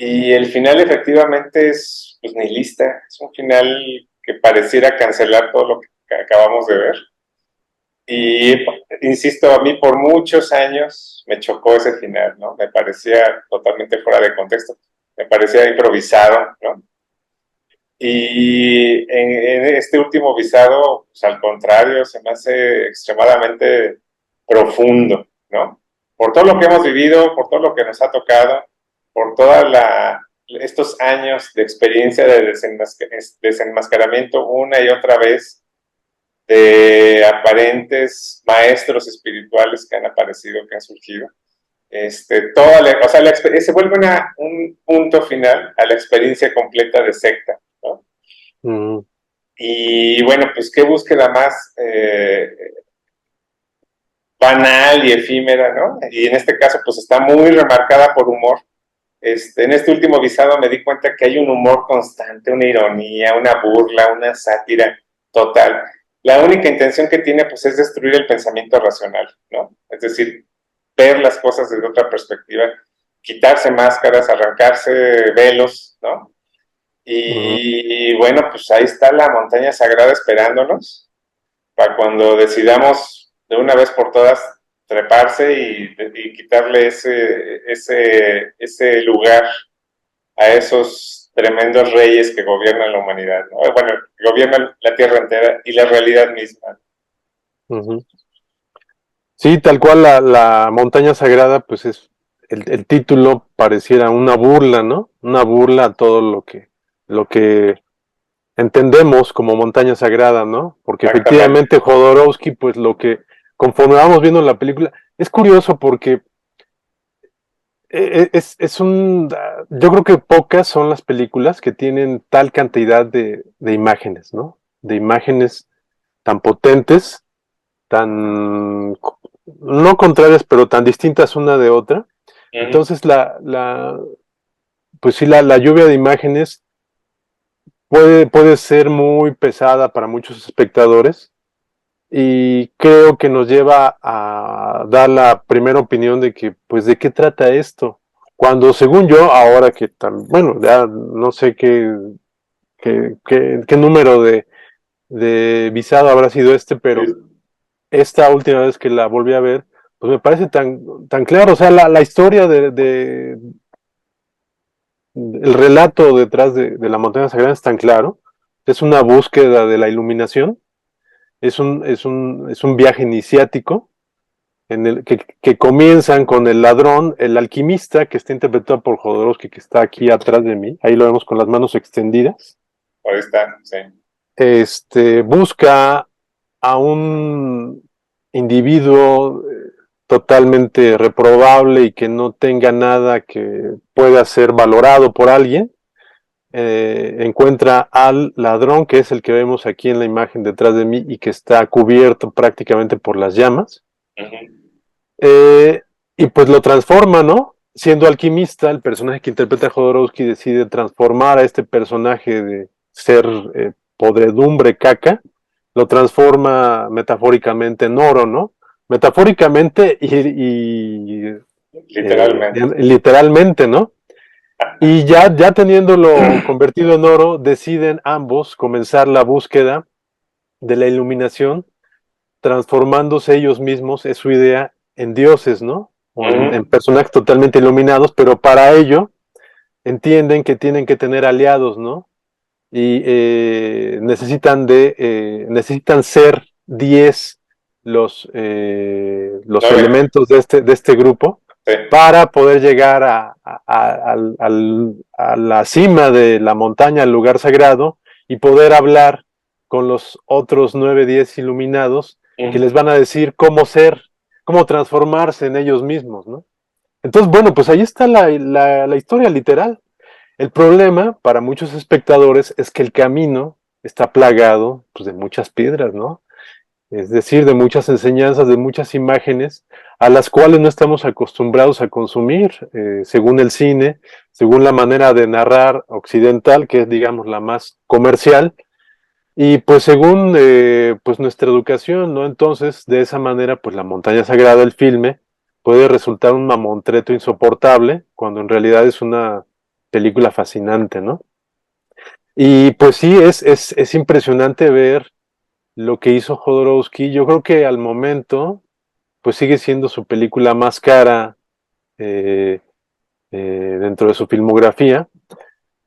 Y el final efectivamente es pues, nihilista, es un final que pareciera cancelar todo lo que acabamos de ver. Y insisto, a mí por muchos años me chocó ese final, ¿no? Me parecía totalmente fuera de contexto, me parecía improvisado, ¿no? Y en este último visado, pues al contrario, se me hace extremadamente profundo, ¿no? Por todo lo que hemos vivido, por todo lo que nos ha tocado, por estos años de experiencia de desenmascaramiento una y otra vez de aparentes maestros espirituales que han aparecido, que han surgido. Se vuelve un punto final a la experiencia completa de secta, ¿no? Y bueno, pues qué búsqueda más banal y efímera, ¿no? Y en este caso, pues está muy remarcada por humor. En este último visado me di cuenta que hay un humor constante, una ironía, una burla, una sátira total. La única intención que tiene, pues, es destruir el pensamiento racional, ¿no? Es decir, ver las cosas desde otra perspectiva, quitarse máscaras, arrancarse velos, ¿no? Y bueno, pues ahí está la montaña sagrada esperándonos para cuando decidamos de una vez por todas treparse y quitarle ese lugar a esos tremendos reyes que gobiernan la humanidad, ¿no? Bueno, gobiernan la tierra entera y la realidad misma. Sí, tal cual la montaña sagrada, pues es el título pareciera una burla, ¿no? Una burla a todo lo que entendemos como montaña sagrada, ¿no? Porque efectivamente Jodorowsky, pues conforme vamos viendo la película, es curioso porque yo creo que pocas son las películas que tienen tal cantidad de imágenes, ¿no? De imágenes tan potentes, tan, no contrarias, pero tan distintas una de otra. Entonces pues sí, la lluvia de imágenes puede ser muy pesada para muchos espectadores y creo que nos lleva a dar la primera opinión de que, pues, ¿de qué trata esto? Cuando, según yo, ahora que bueno, ya no sé qué número de visado habrá sido pero esta última vez que la volví a ver, pues me parece tan claro, o sea, la historia el relato detrás de la montaña sagrada es tan claro, es una búsqueda de la iluminación, es un viaje iniciático en el que comienzan con el ladrón, el alquimista, que está interpretado por Jodorowsky, que está aquí atrás de mí, ahí lo vemos con las manos extendidas. Ahí está, sí. Busca a un individuo totalmente reprobable y que no tenga nada que pueda ser valorado por alguien. Encuentra al ladrón, que es el que vemos aquí en la imagen detrás de mí y que está cubierto prácticamente por las llamas. Y pues lo transforma, ¿no? Siendo alquimista, el personaje que interpreta Jodorowsky decide transformar a este personaje de ser podredumbre, caca, lo transforma metafóricamente en oro, ¿no? Metafóricamente y literalmente. Literalmente, ¿no? Y ya teniéndolo convertido en oro, deciden ambos comenzar la búsqueda de la iluminación, transformándose ellos mismos, es su idea, en dioses, ¿no? O en personajes totalmente iluminados, pero para ello entienden que tienen que tener aliados, ¿no? Y necesitan ser 10 los Nueve, elementos de este grupo sí. para poder llegar a la cima de la montaña, al lugar sagrado, y poder hablar con los otros 9, 10 iluminados que les van a decir cómo ser, cómo transformarse en ellos mismos, ¿no? Entonces, bueno, pues ahí está la historia literal. El problema para muchos espectadores es que el camino está plagado, pues, de muchas piedras, ¿no? Es decir, de muchas enseñanzas, de muchas imágenes a las cuales no estamos acostumbrados a consumir, según el cine, según la manera de narrar occidental, que es, digamos, la más comercial, y pues según pues nuestra educación, ¿no? Entonces, de esa manera, pues la montaña sagrada del filme puede resultar un mamotreto insoportable, cuando en realidad es una película fascinante, ¿no? Y pues sí, es impresionante ver lo que hizo Jodorowsky. Yo creo que al momento, pues sigue siendo su película más cara eh, dentro de su filmografía.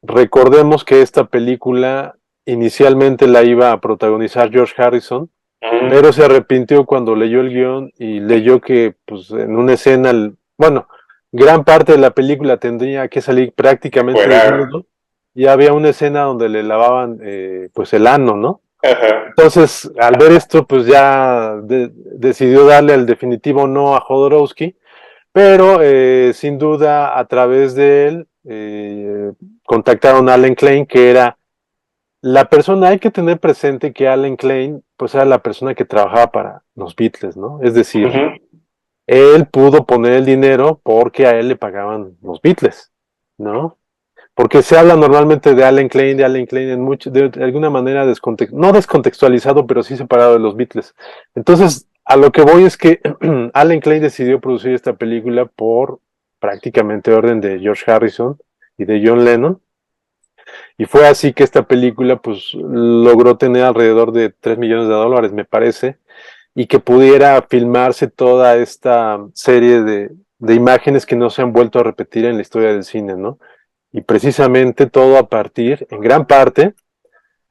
Recordemos que esta película inicialmente la iba a protagonizar George Harrison, pero se arrepintió cuando leyó el guión y leyó que, pues, en una escena, bueno, gran parte de la película tendría que salir prácticamente Fuera. desnudo, y había una escena donde le lavaban, pues, el ano, ¿no? Ajá. Entonces, al ver esto, pues ya decidió darle el definitivo no a Jodorowsky, pero sin duda a través de él contactaron a Allen Klein, que era la persona. Hay que tener presente que Allen Klein, pues, era la persona que trabajaba para los Beatles, ¿no? Es decir, Ujú. él pudo poner el dinero porque a él le pagaban los Beatles, ¿no? Porque se habla normalmente de Allen Klein en mucho, de alguna manera no descontextualizado, pero sí separado de los Beatles. Entonces, a lo que voy es que Allen Klein decidió producir esta película por prácticamente orden de George Harrison y de John Lennon, y fue así que esta película, pues, logró tener alrededor de $3 millones, me parece, y que pudiera filmarse toda esta serie de imágenes que no se han vuelto a repetir en la historia del cine, ¿no? Y precisamente todo a partir, en gran parte,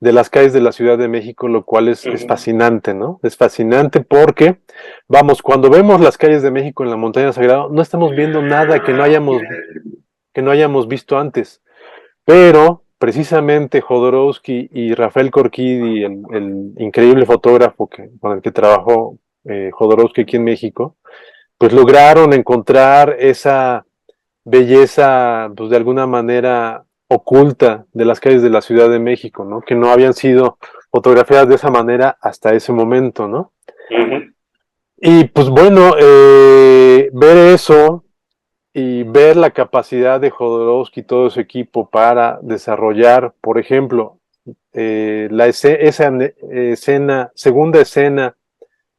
de las calles de la Ciudad de México, lo cual es Ujú. fascinante, ¿no? Es fascinante porque, vamos, cuando vemos las calles de México en la Montaña Sagrada, no estamos viendo nada que no hayamos visto antes, pero precisamente Jodorowsky y Rafael Corquidi, el increíble fotógrafo con el que trabajó Jodorowsky aquí en México, pues lograron encontrar esa belleza, pues, de alguna manera oculta de las calles de la Ciudad de México, ¿no? Que no habían sido fotografiadas de esa manera hasta ese momento, ¿no? Ujú. Y pues bueno, ver eso y ver la capacidad de Jodorowsky y todo su equipo para desarrollar, por ejemplo, esa escena, segunda escena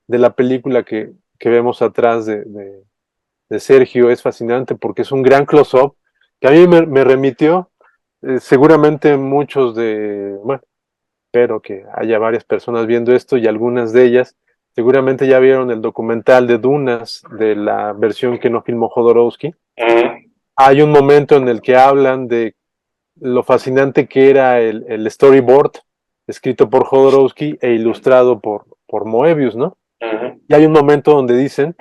de la película que vemos atrás de Sergio, es fascinante porque es un gran close-up que a mí me remitió, seguramente muchos bueno, espero que haya varias personas viendo esto, y algunas de ellas seguramente ya vieron el documental de Dunas, de la versión que no filmó Jodorowsky. Ujú. Hay un momento en el que hablan de lo fascinante que era el storyboard escrito por Jodorowsky e ilustrado por Moebius, ¿no? Ujú. Y hay un momento donde dicen,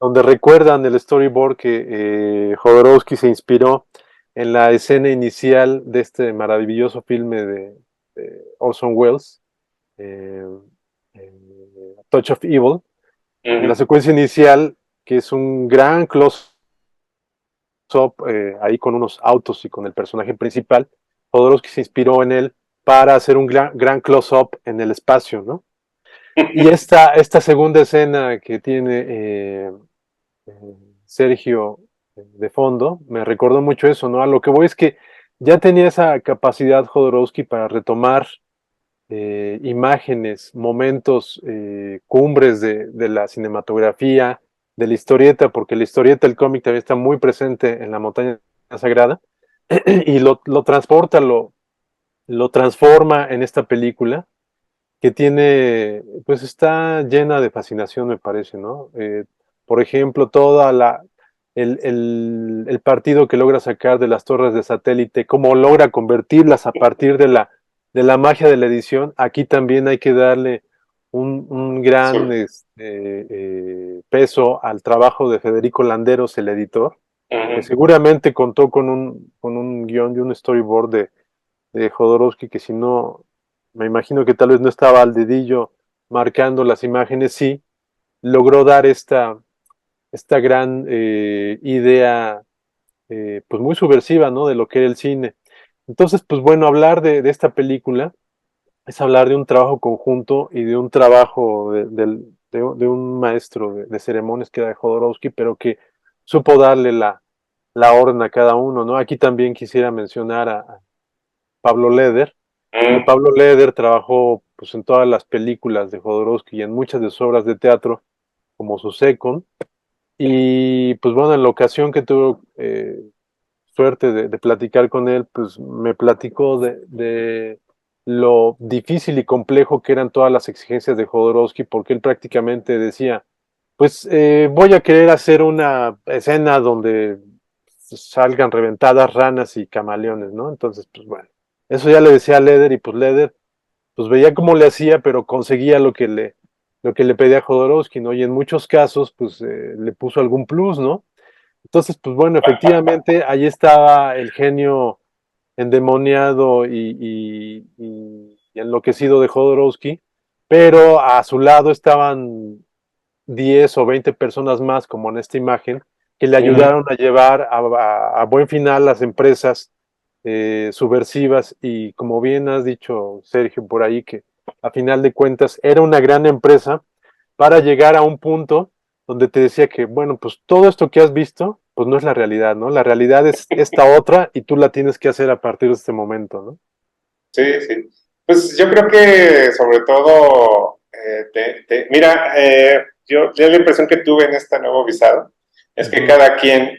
donde recuerdan el storyboard que Jodorowsky se inspiró en la escena inicial de este maravilloso filme de Orson Welles, eh, Touch of Evil, en la Ujú. secuencia inicial, que es un gran close-up ahí con unos autos y con el personaje principal. Jodorowsky se inspiró en él para hacer un gran close-up en el espacio, ¿no? Y esta segunda escena que tiene Sergio de fondo, me recordó mucho eso, ¿no? A lo que voy es que ya tenía esa capacidad Jodorowsky para retomar imágenes, momentos, cumbres de la cinematografía, de la historieta, porque la historieta, el cómic también está muy presente en la Montaña Sagrada, y lo transporta, lo transforma en esta película que tiene, pues está llena de fascinación, me parece, ¿no? Por ejemplo, el partido que logra sacar de las torres de satélite, cómo logra convertirlas a partir de la magia de la edición. Aquí también hay que darle un gran Sur. peso al trabajo de Federico Landeros, el editor, que Ujú. seguramente contó con un guión y un storyboard de Jodorowsky, que si no, me imagino que tal vez no estaba al dedillo marcando las imágenes, sí, logró dar esta gran idea, pues muy subversiva, ¿no? De lo que era el cine. Entonces, pues bueno, hablar de esta película es hablar de un trabajo conjunto y de un trabajo de un maestro de ceremonias que era Jodorowsky, pero que supo darle la orden a cada uno, ¿no? Aquí también quisiera mencionar a Pablo Leder, que Mm. Pablo Leder trabajó pues, en todas las películas de Jodorowsky y en muchas de sus obras de teatro, como su Second. Y pues bueno, en la ocasión que tuve suerte de platicar con él, pues me platicó de lo difícil y complejo que eran todas las exigencias de Jodorowsky, porque él prácticamente decía, pues voy a querer hacer una escena donde salgan reventadas ranas y camaleones, ¿no? Entonces, pues bueno, eso ya le decía a Leder y pues Leder, pues veía cómo le hacía, pero conseguía lo que le pedía a Jodorowsky, ¿no? Y en muchos casos, pues le puso algún plus, ¿no? Entonces, pues bueno, efectivamente, ahí estaba el genio endemoniado y enloquecido de Jodorowsky, pero a su lado estaban 10 o 20 personas más, como en esta imagen, que le Ujú. ayudaron a llevar a buen final las empresas subversivas y como bien has dicho, Sergio, por ahí, que a final de cuentas era una gran empresa para llegar a un punto donde te decía que, bueno, pues todo esto que has visto, pues no es la realidad, ¿no? La realidad es esta otra y tú la tienes que hacer a partir de este momento, ¿no? Sí, sí. Pues yo creo que sobre todo, mira, yo la impresión que tuve en este nuevo visado es que Ujú, cada quien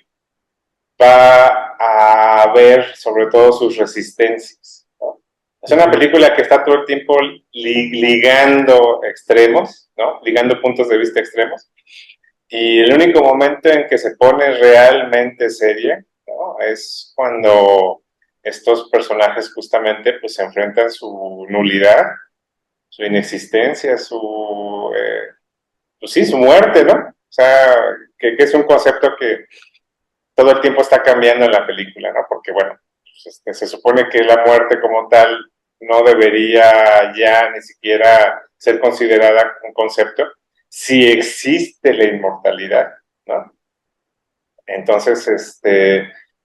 va a ver sobre todo sus resistencias, ¿no? Es una ujú, película que está todo el tiempo ligando extremos, ¿no? Ligando puntos de vista extremos. Y el único momento en que se pone realmente seria, ¿no? Es cuando estos personajes justamente pues se enfrentan su nulidad, su inexistencia, pues sí, su muerte, ¿no? O sea, que es un concepto que todo el tiempo está cambiando en la película, ¿no? Porque, bueno, pues, se supone que la muerte como tal no debería ya ni siquiera ser considerada un concepto si existe la inmortalidad, ¿no? Entonces,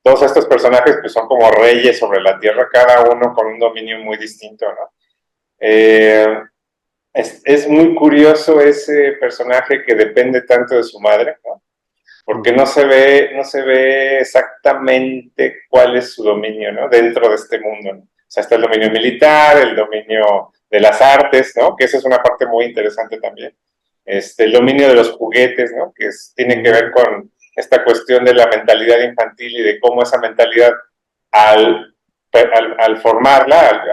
todos estos personajes pues son como reyes sobre la tierra, cada uno con un dominio muy distinto, ¿no? Eh, es muy curioso ese personaje que depende tanto de su madre, ¿no? Porque ujú, no se ve exactamente cuál es su dominio, ¿no? Dentro de este mundo, ¿no? O sea, está el dominio militar, el dominio de las artes, ¿no? Que esa es una parte muy interesante también. El dominio de los juguetes, ¿no? Tiene que ujú, ver con esta cuestión de la mentalidad infantil y de cómo esa mentalidad, al, al formarla,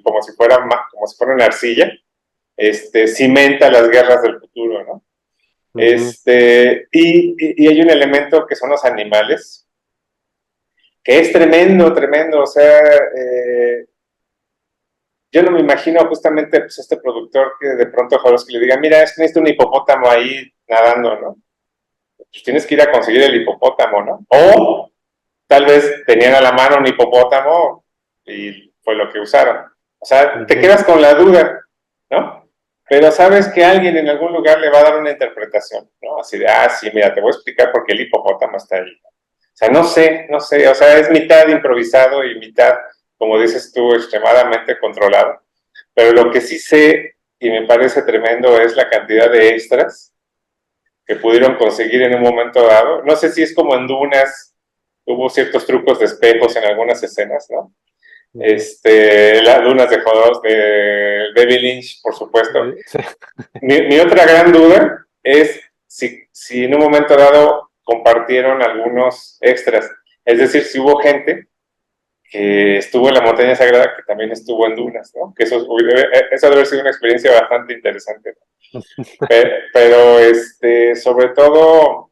como si fuera una arcilla, cimenta las guerras del futuro, ¿no? ujú, Y hay un elemento que son los animales, que es tremendo, tremendo. O sea, yo no me imagino justamente pues, este productor que de pronto a Jodorowsky le diga, mira, es que necesito un hipopótamo ahí nadando, ¿no? Pues tienes que ir a conseguir el hipopótamo, ¿no? O tal vez tenían a la mano un hipopótamo y fue lo que usaron. O sea, te ujú, quedas con la duda, ¿no? Pero sabes que alguien en algún lugar le va a dar una interpretación, ¿no? Así de, ah, sí, mira, te voy a explicar por qué el hipopótamo está ahí. O sea, no sé, no sé, o sea, es mitad improvisado y mitad, como dices tú, extremadamente controlado. Pero lo que sí sé y me parece tremendo es la cantidad de extras que pudieron conseguir en un momento dado. No sé si es como en Dunas, hubo ciertos trucos de espejos en algunas escenas, ¿no? ujú. Las Dunas de Jodos, de David Lynch, por supuesto. Sí. Mi otra gran duda es si en un momento dado compartieron algunos extras. Es decir, si hubo gente que estuvo en la montaña sagrada que también estuvo en dunas, ¿no? Que eso debe haber sido una experiencia bastante interesante, ¿no? Pero sobre todo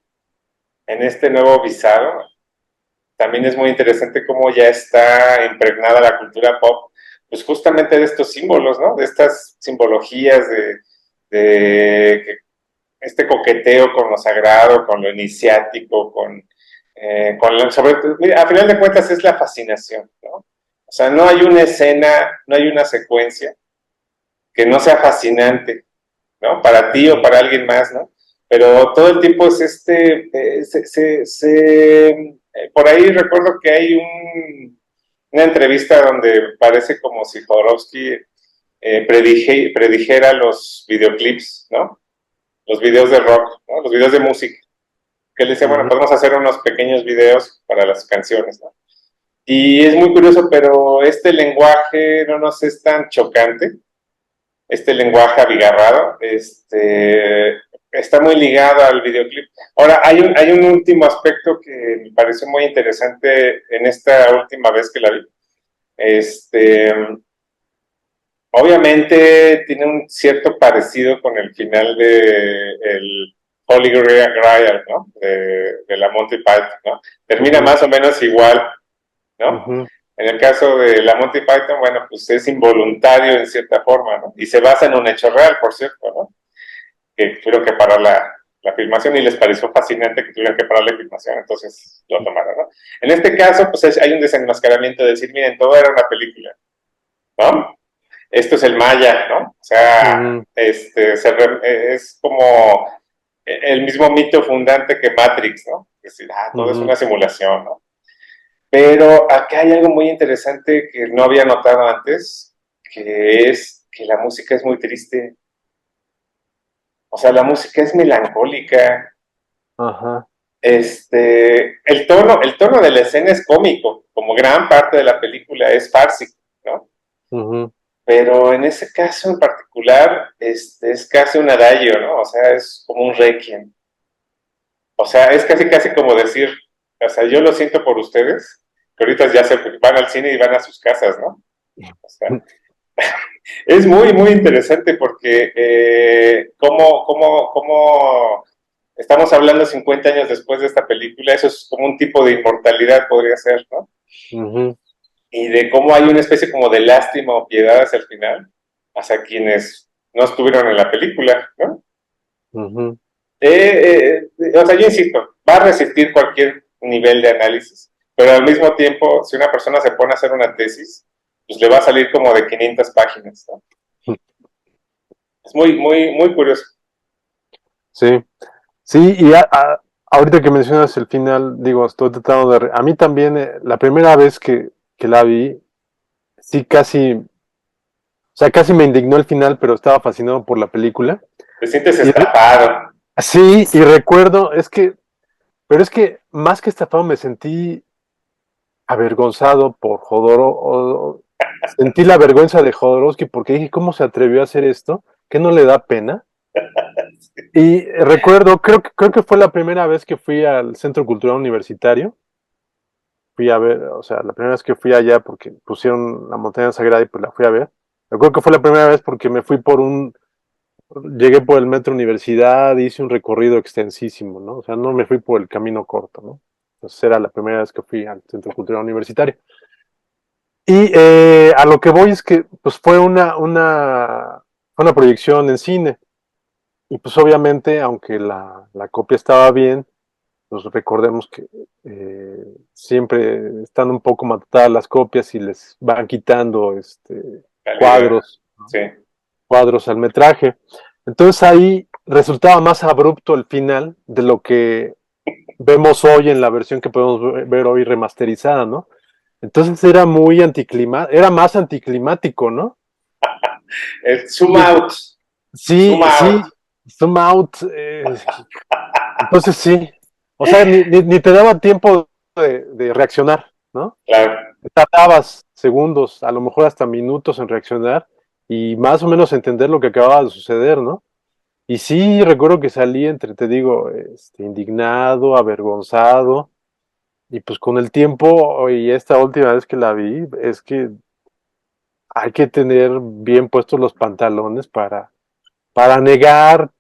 en este nuevo visado, también es muy interesante cómo ya está impregnada la cultura pop, pues justamente de estos símbolos, ¿no? De estas simbologías de este coqueteo con lo sagrado, con lo iniciático, sobre todo, mira, a final de cuentas es la fascinación, ¿no? O sea, no hay una escena, no hay una secuencia que no sea fascinante, ¿no? Para ti o para alguien más, ¿no? Pero todo el tiempo es por ahí recuerdo que hay una entrevista donde parece como si Jodorowsky predijera los videoclips, ¿no? Los videos de rock, ¿no? Los videos de música. Que él decía, bueno, podemos hacer unos pequeños videos para las canciones, ¿no? Y es muy curioso, pero este lenguaje no nos es tan chocante, este lenguaje abigarrado, está muy ligado al videoclip. Ahora, hay un último aspecto que me pareció muy interesante en esta última vez que la vi. Obviamente tiene un cierto parecido con el final de el Holy Grail, ¿no? De la Monty Python, ¿no? Termina más o menos igual, ¿no? En el caso de la Monty Python, bueno, pues es involuntario en cierta forma, ¿no? Y se basa en un hecho real, por cierto, ¿no? Que tuvieron que parar la filmación y les pareció fascinante que tuvieran que parar la filmación, entonces lo tomaron, ¿no? En este caso, pues hay un desenmascaramiento de decir, miren, todo era una película, ¿no? Esto es el Maya, ¿no? O sea, es como el mismo mito fundante que Matrix, ¿no? Es decir, todo es una simulación, ¿no? Pero acá hay algo muy interesante que no había notado antes, que es que la música es muy triste. O sea, la música es melancólica. Ajá. El tono de la escena es cómico, como gran parte de la película es fársico, ¿no? Pero en ese caso en particular, es casi un adagio, ¿no? O sea, es como un requiem. O sea, es casi, casi como decir, o sea, yo lo siento por ustedes, que ahorita ya se van al cine y van a sus casas, ¿no? O sea, es muy, muy interesante porque cómo estamos hablando 50 años después de esta película, eso es como un tipo de inmortalidad podría ser, ¿no? Y de cómo hay una especie como de lástima o piedad hacia el final, hacia quienes no estuvieron en la película, ¿no? O sea, yo insisto, va a resistir cualquier nivel de análisis, pero al mismo tiempo, si una persona se pone a hacer una tesis, pues le va a salir como de 500 páginas, ¿no? Es muy, muy, muy curioso. Sí, sí, y ahorita que mencionas el final, digo, estoy tratando de... A mí también, la primera vez que la vi, sí casi, o sea, casi me indignó el final, pero estaba fascinado por la película. Te sientes Y estafado. sí, y recuerdo, pero es que más que estafado me sentí avergonzado por Jodorowsky, sentí la vergüenza de Jodorowsky porque dije, ¿cómo se atrevió a hacer esto? ¿Qué no le da pena? Y recuerdo, creo que fue la primera vez que fui al Centro Cultural Universitario. Fui a ver, o sea, la primera vez que fui allá porque pusieron la montaña sagrada y pues la fui a ver. Recuerdo que fue la primera vez porque me fui llegué por el metro Universidad, hice un recorrido extensísimo, ¿no? O sea, no me fui por el camino corto, ¿no? Entonces era la primera vez que fui al Centro Cultural Universitario. Y a lo que voy es que pues fue una proyección en cine. Y pues obviamente, aunque la copia estaba bien, pues recordemos que siempre están un poco matadas las copias y les van quitando Calidad. cuadros, ¿no? Sí. Cuadros al metraje. Entonces ahí resultaba más abrupto el final de lo que vemos hoy en la versión que podemos ver hoy remasterizada, ¿no? Entonces era más anticlimático, ¿no? El zoom Y out. sí, Zoom out. sí, zoom out. Entonces sí, o sea, ni te daba tiempo de reaccionar, ¿no? Claro. Tardabas segundos, a lo mejor hasta minutos en reaccionar y más o menos entender lo que acababa de suceder, ¿no? Y sí, recuerdo que salí entre, te digo, indignado, avergonzado, Y pues con el tiempo, y esta última vez que la vi, es que hay que tener bien puestos los pantalones para negar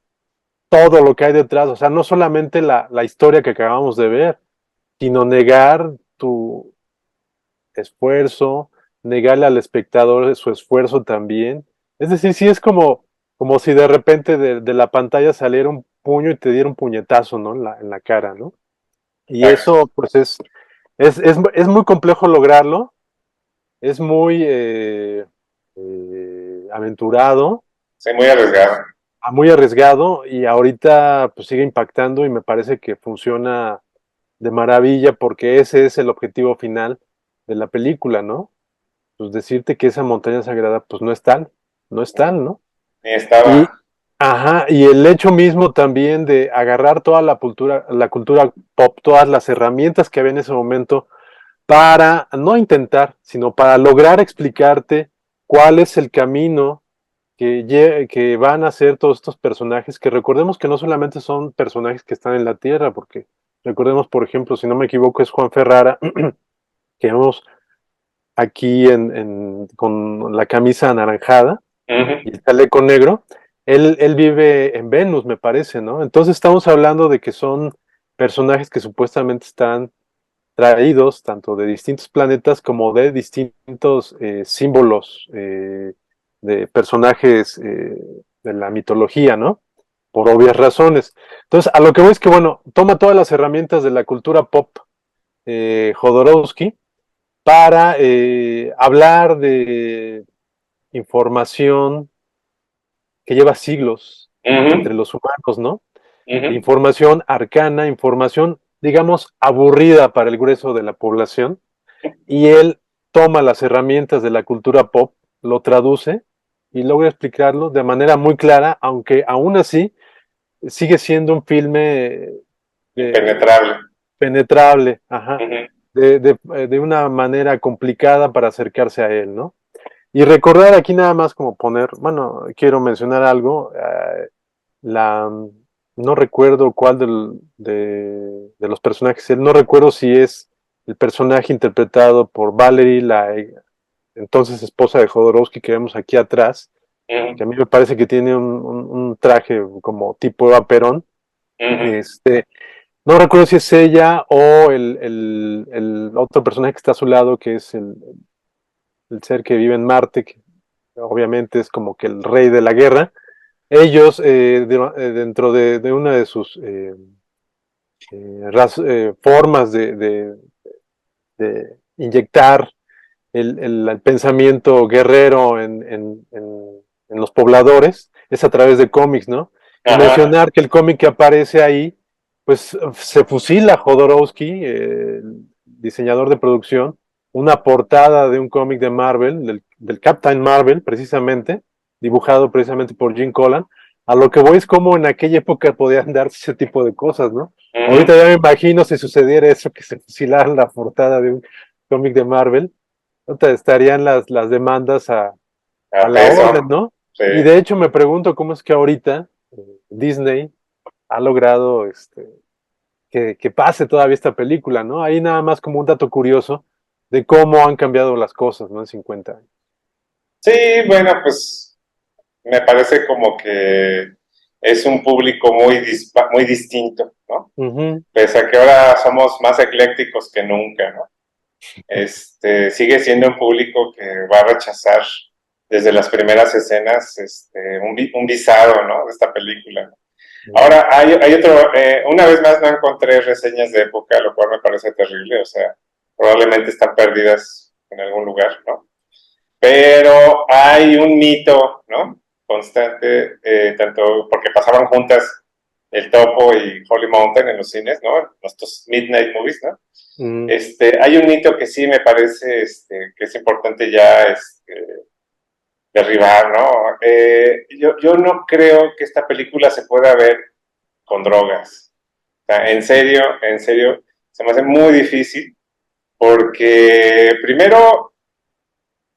todo lo que hay detrás. O sea, no solamente la historia que acabamos de ver, sino negar tu esfuerzo, negarle al espectador su esfuerzo también. Es decir, sí es como si de repente de la pantalla saliera un puño y te diera un puñetazo, ¿no? En la cara, ¿no? Y Exacto. eso, pues es muy complejo lograrlo, es muy aventurado, Sí, muy arriesgado. muy arriesgado y ahorita pues sigue impactando y me parece que funciona de maravilla porque ese es el objetivo final de la película, ¿no? Pues decirte que esa montaña sagrada pues no es tal, no es tal, ¿no? Ni estaba. Y, ajá, y el hecho mismo también de agarrar toda la cultura pop, todas las herramientas que había en ese momento para no intentar, sino para lograr explicarte cuál es el camino que van a ser todos estos personajes, que recordemos que no solamente son personajes que están en la Tierra, porque recordemos, por ejemplo, si no me equivoco, es Juan Ferrara, que vemos aquí con la camisa anaranjada Ujú. y el chaleco negro, él vive en Venus, me parece, ¿no? Entonces estamos hablando de que son personajes que supuestamente están traídos tanto de distintos planetas como de distintos símbolos de personajes de la mitología, ¿no? Por obvias razones. Entonces, a lo que voy es que, bueno, toma todas las herramientas de la cultura pop Jodorowsky para hablar de información que lleva siglos entre Ujú. los humanos, ¿no? Ujú. Información arcana, información, digamos, aburrida para el grueso de la población, y él toma las herramientas de la cultura pop, lo traduce y logra explicarlo de manera muy clara, aunque aún así sigue siendo un filme Impenetrable. penetrable, ajá, Ujú. de una manera complicada para acercarse a él, ¿no? Y recordar aquí nada más como poner, bueno, quiero mencionar algo, la, no recuerdo cuál de los personajes, no recuerdo si es el personaje interpretado por Valerie, la entonces esposa de Jodorowsky que vemos aquí atrás, que a Ujú. mí me parece que tiene un traje como tipo Eva Perón. Ujú. Este, no recuerdo si es ella o el otro personaje que está a su lado, que es el ser que vive en Marte, que obviamente es como que el rey de la guerra. Ellos, dentro de una de sus formas de inyectar el pensamiento guerrero en los pobladores, es a través de cómics, ¿no? Y Ajá. mencionar que el cómic que aparece ahí, pues se fusila Jodorowsky, el diseñador de producción, una portada de un cómic de Marvel, del Captain Marvel, precisamente, dibujado precisamente por Jim Collan. A lo que voy es como en aquella época podían darse ese tipo de cosas, ¿no? Ahorita Ujú. ya me imagino si sucediera eso, que se fusilara la portada de un cómic de Marvel, estarían las demandas a A la peso. orden, ¿no? Sí. Y de hecho me pregunto cómo es que ahorita Disney ha logrado que pase todavía esta película, ¿no? Ahí nada más como un dato curioso de cómo han cambiado las cosas, ¿no? En 50 años. Sí, bueno, pues me parece como que es un público muy distinto, ¿no? Ujú. Pese a que ahora somos más eclécticos que nunca, ¿no? Sigue siendo un público que va a rechazar desde las primeras escenas un visado, ¿no? De esta película. Ujú. Ahora, hay otro, una vez más no encontré reseñas de época, lo cual me parece terrible, o sea, probablemente están perdidas en algún lugar, ¿no? Pero hay un mito, ¿no? Constante, tanto porque pasaban juntas El Topo y Holy Mountain en los cines, ¿no? Estos Midnight Movies, ¿no? Ujú. Hay un mito que sí me parece que es importante ya derribar, ¿no? Yo no creo que esta película se pueda ver con drogas. O sea, en serio, se me hace muy difícil porque primero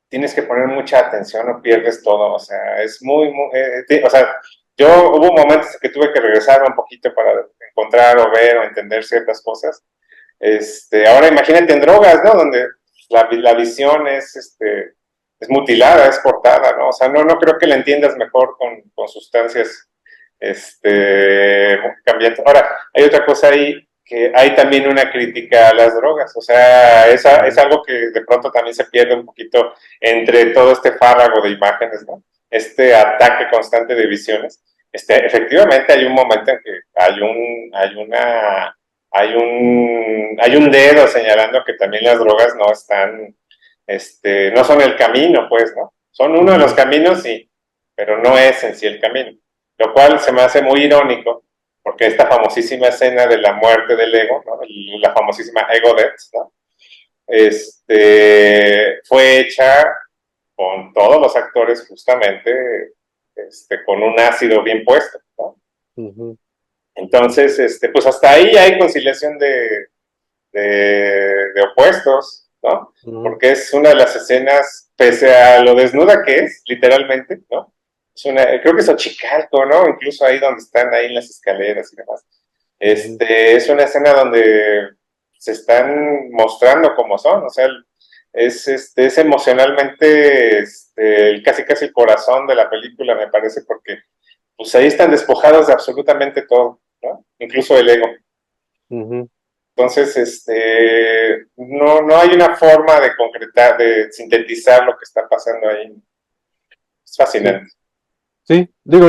tienes que poner mucha atención o pierdes todo. O sea, es o sea, yo hubo momentos que tuve que regresar un poquito para encontrar o ver o entender ciertas cosas. Ahora imagínate en drogas, ¿no? Donde la visión es mutilada, es cortada, ¿no? O sea, no creo que la entiendas mejor con sustancias cambiantes. Ahora, hay otra cosa ahí, que hay también una crítica a las drogas, o sea, es algo que de pronto también se pierde un poquito entre todo este fárrago de imágenes, ¿no? Este ataque constante de visiones. Efectivamente hay un momento en que hay un dedo señalando que también las drogas no están, no son el camino, pues, ¿no? Son uno de los caminos, sí, pero no es en sí el camino. Lo cual se me hace muy irónico, porque esta famosísima escena de la muerte del ego, ¿no? La famosísima Ego Death, ¿no? Fue hecha con todos los actores justamente con un ácido bien puesto, ¿no? Uh-huh. Entonces, pues hasta ahí hay conciliación de opuestos, ¿no? Uh-huh. Porque es una de las escenas, pese a lo desnuda que es, literalmente, ¿no? Creo que es Ochicalco, ¿no? Incluso ahí donde están ahí en las escaleras y demás. Uh-huh. Es una escena donde se están mostrando como son, o sea, es emocionalmente casi casi el corazón de la película, me parece, porque pues ahí están despojados de absolutamente todo, ¿no? Incluso el ego. Uh-huh. Entonces, no hay una forma de concretar, de sintetizar lo que está pasando ahí. Es Sí, fascinante. sí, digo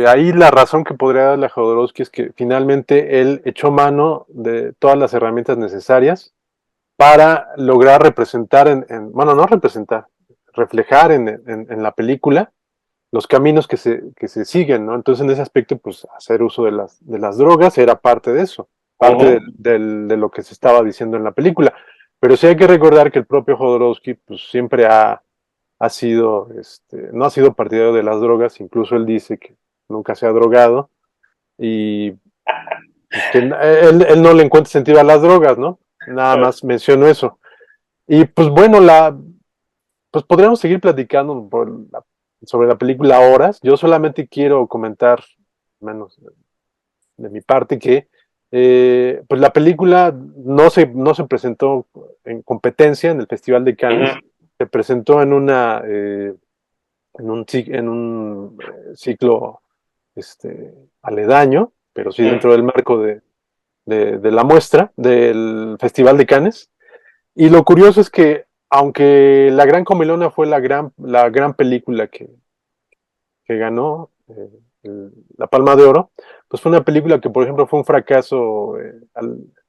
ahí la razón que podría darle a Jodorowsky es que finalmente él echó mano de todas las herramientas necesarias para lograr representar, bueno, no representar, reflejar en la película los caminos que se siguen, ¿no? Entonces, en ese aspecto, pues, hacer uso de las drogas era parte de eso, parte de lo que se estaba diciendo en la película. Pero sí hay que recordar que el propio Jodorowsky, pues, siempre ha sido, no ha sido partidario de las drogas, incluso él dice que nunca se ha drogado y pues, que él no le encuentra sentido a las drogas, ¿no? Nada más menciono eso. Y pues bueno, pues podríamos seguir platicando sobre la película horas. Yo solamente quiero comentar, menos de mi parte, que pues la película no se presentó en competencia en el Festival de Cannes, se presentó en un ciclo aledaño, pero sí dentro del marco de la muestra del Festival de Cannes. Y lo curioso es que, aunque La Gran Comilona fue la gran película que ganó la Palma de Oro, pues fue una película que, por ejemplo, fue un fracaso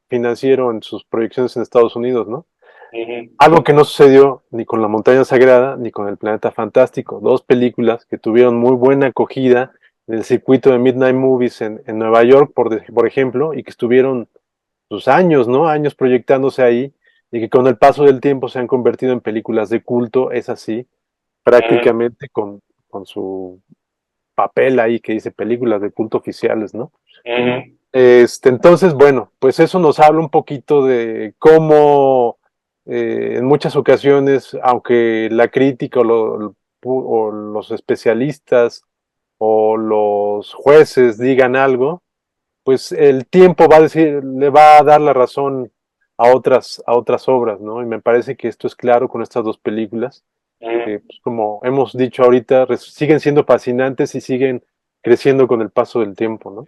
financiero en sus proyecciones en Estados Unidos, ¿no? Algo que no sucedió ni con La Montaña Sagrada ni con El Planeta Fantástico, dos películas que tuvieron muy buena acogida en el circuito de Midnight Movies en Nueva York, por ejemplo, y que estuvieron sus años, ¿no? Años proyectándose ahí y que con el paso del tiempo se han convertido en películas de culto, es así, prácticamente con su papel ahí que dice películas de culto oficiales, ¿no? Entonces, bueno, pues eso nos habla un poquito de cómo en muchas ocasiones, aunque la crítica o los especialistas o los jueces digan algo, pues el tiempo va a decir, le va a dar la razón a otras obras, ¿no? Y me parece que esto es claro con estas dos películas, que pues, como hemos dicho ahorita, siguen siendo fascinantes y siguen creciendo con el paso del tiempo, ¿no?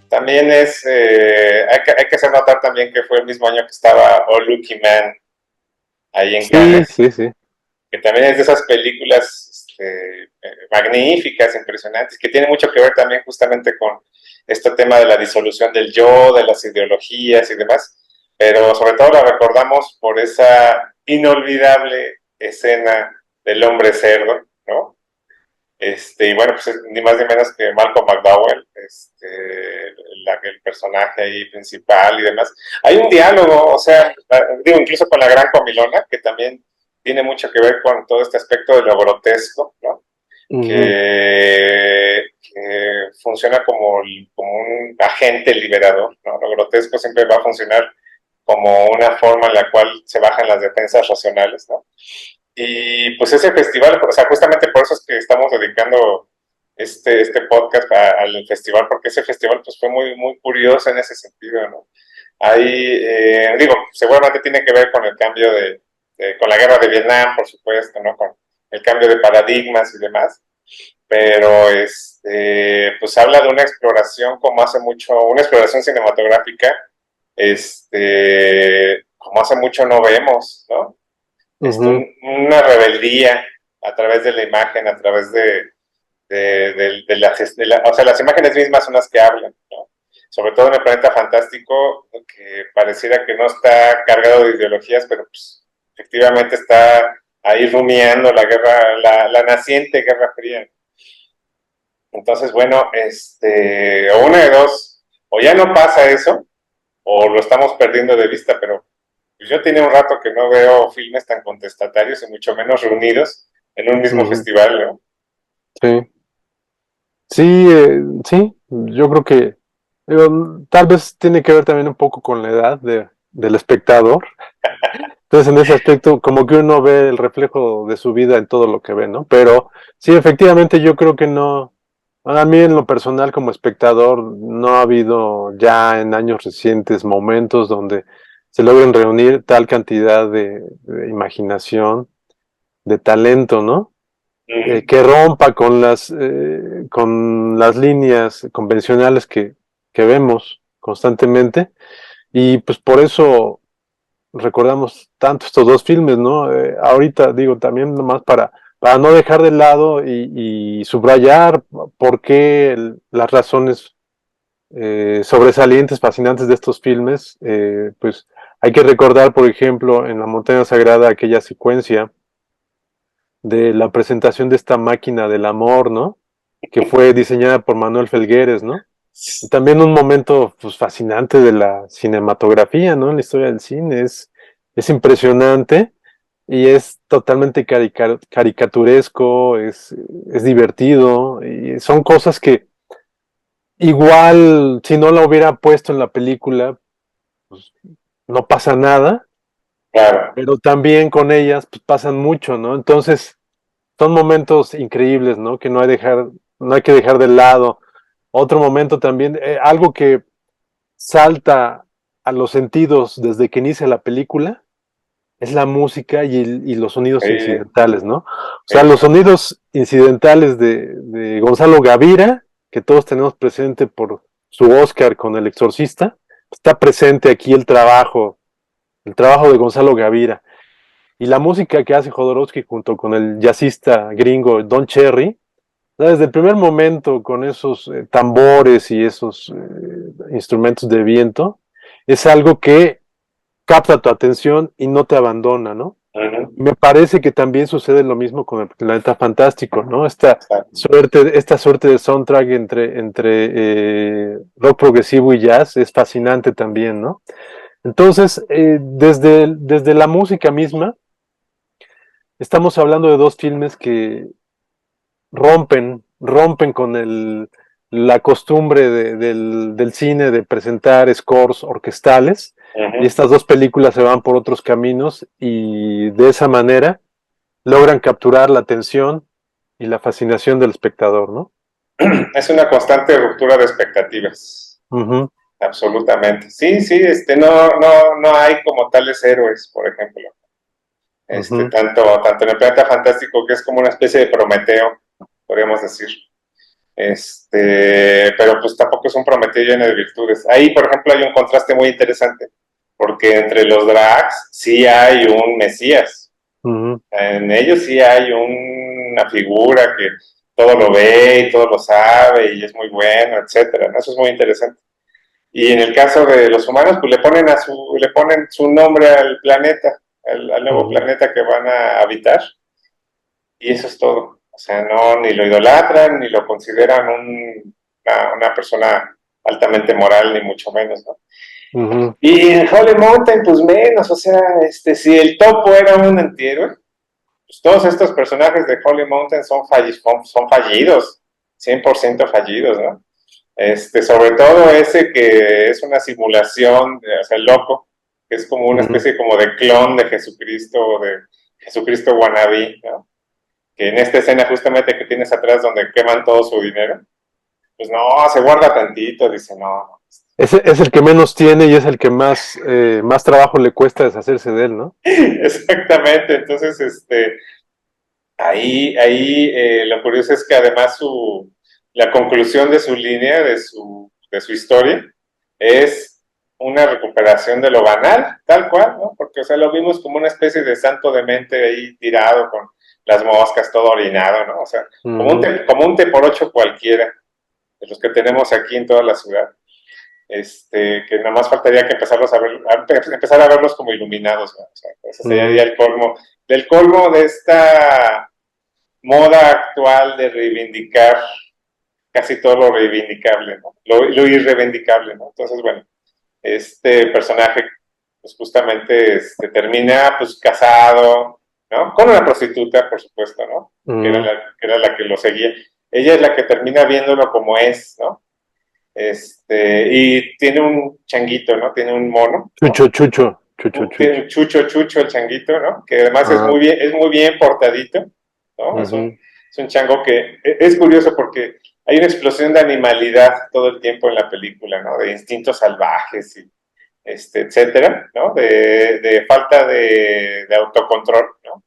También hay que hacer notar también que fue el mismo año que estaba Oh Lucky Man ahí en Sí, Cannes, sí, sí. que también es de esas películas magníficas, impresionantes, que tiene mucho que ver también justamente con este tema de la disolución del yo, de las ideologías y demás, pero sobre todo la recordamos por esa inolvidable escena del hombre cerdo, ¿no? Y bueno, pues ni más ni menos que Malcolm McDowell, el personaje ahí principal y demás. Hay un diálogo, o sea, digo, incluso con la Gran Comilona, que también tiene mucho que ver con todo este aspecto de lo grotesco, ¿no? Uh-huh. Que funciona como un agente liberador, ¿no? Lo grotesco siempre va a funcionar como una forma en la cual se bajan las defensas racionales, ¿no? Y pues ese festival, o sea, justamente por eso es que estamos dedicando este podcast al festival, porque ese festival pues fue muy curioso en ese sentido, ¿no? Ahí, digo, seguramente tiene que ver con el cambio con la guerra de Vietnam, por supuesto, ¿no? Con el cambio de paradigmas y demás, pero pues habla de una exploración como hace mucho, una exploración cinematográfica, como hace mucho no vemos, ¿no? Ujú. Una rebeldía a través de la imagen, a través o sea, las imágenes mismas son las que hablan, ¿no? Sobre todo en el planeta fantástico, que pareciera que no está cargado de ideologías, pero pues efectivamente está ahí rumiando la guerra, la naciente Guerra Fría. Entonces, bueno, o una de dos, o ya no pasa eso, o lo estamos perdiendo de vista, pero yo tenía un rato que no veo filmes tan contestatarios y mucho menos reunidos en un mismo Ujú. festival, ¿no? Sí, sí, sí, yo creo que digo, tal vez tiene que ver también un poco con la edad del espectador. Entonces, en ese aspecto, como que uno ve el reflejo de su vida en todo lo que ve, ¿no? Pero sí, efectivamente, yo creo que no, a mí en lo personal como espectador, no ha habido ya en años recientes momentos donde se logren reunir tal cantidad de imaginación, de talento, ¿no? Que rompa con las líneas convencionales que vemos constantemente. Y pues por eso recordamos tanto estos dos filmes, ¿no? Ahorita digo también nomás para no dejar de lado y subrayar por qué las razones sobresalientes, fascinantes de estos filmes, pues hay que recordar, por ejemplo, en La Montaña Sagrada, aquella secuencia de la presentación de esta máquina del amor, ¿no? Que fue diseñada por Manuel Felgueres, ¿no? Y también un momento pues, fascinante de la cinematografía, ¿no? En la historia del cine. Es impresionante y es totalmente caricaturesco, es divertido y son cosas que igual si no la hubiera puesto en la película, pues no pasa nada, Claro. pero también con ellas pues, pasan mucho, ¿no? Entonces son momentos increíbles, ¿no? Que no hay que dejar de lado. Otro momento también, algo que salta a los sentidos desde que inicia la película, es la música y los sonidos Sí, incidentales, ¿no? O sea, sí, los sonidos incidentales de Gonzalo Gavira, que todos tenemos presente por su Oscar con El Exorcista, está presente aquí el trabajo de Gonzalo Gavira. Y la música que hace Jodorowsky junto con el jazzista gringo Don Cherry, desde el primer momento con esos tambores y esos instrumentos de viento, es algo que capta tu atención y no te abandona, ¿no? uh-huh, Me parece que también sucede lo mismo con el Planeta Fantástico, ¿no? exacto. Esta suerte de soundtrack entre rock progresivo y jazz es fascinante también, ¿no? Entonces, desde la música misma, estamos hablando de dos filmes que rompen con la costumbre del cine de presentar scores orquestales, y Uh-huh. estas dos películas se van por otros caminos y de esa manera logran capturar la atención y la fascinación del espectador, ¿no? Es una constante ruptura de expectativas, Ujú, absolutamente. Sí, sí, no hay como tales héroes, por ejemplo. ujú, Tanto en el planeta fantástico, que es como una especie de Prometeo, podríamos decir. Pero pues tampoco es un Prometeo lleno de virtudes. Ahí, por ejemplo, hay un contraste muy interesante, porque entre los drags sí hay un Mesías. ujú, En ellos sí hay una figura que todo lo ve y todo lo sabe y es muy bueno, etcétera, ¿no? Eso es muy interesante. Y en el caso de los humanos, pues le ponen su nombre al planeta, al nuevo ujú, planeta que van a habitar, y eso es todo. O sea, no, ni lo idolatran, ni lo consideran una persona altamente moral, ni mucho menos, ¿no? ujú, Y en Holy Mountain, pues menos, o sea, si el topo era un antihéroe, pues todos estos personajes de Holy Mountain son fallidos, 100% fallidos, ¿no? Sobre todo ese que es una simulación, o sea, el loco, que es como una especie como de clon de Jesucristo, o de Jesucristo wannabe, ¿no? Que en esta escena justamente que tienes atrás donde queman todo su dinero, pues no, se guarda tantito, dice, no. Es el que menos tiene y es el que más trabajo le cuesta deshacerse de él, ¿no? Exactamente, entonces, ahí lo curioso es que además la conclusión de su línea, de su historia, es una recuperación de lo banal, tal cual, ¿no? Porque, o sea, lo vimos como una especie de santo demente ahí tirado con las moscas, todo orinado, ¿no? O sea, como un té por ocho cualquiera, de los que tenemos aquí en toda la ciudad. Que nada más faltaría que empezar a verlos como iluminados, ¿no? O sea, ese sería el colmo, del colmo de esta moda actual de reivindicar casi todo lo reivindicable, ¿no? Lo irreivindicable, ¿no? Entonces, bueno, este personaje, pues justamente termina pues casado, ¿no? Con una prostituta, por supuesto, ¿no? Que era la que lo seguía. Ella es la que termina viéndolo como es, ¿no? Y tiene un changuito, ¿no? Tiene un mono, ¿no? Tiene un chucho el changuito, ¿no? Que además es muy bien portadito, ¿no? Es un chango que es curioso porque hay una explosión de animalidad todo el tiempo en la película, ¿no? De instintos salvajes y etcétera, ¿no? De falta de autocontrol, ¿no?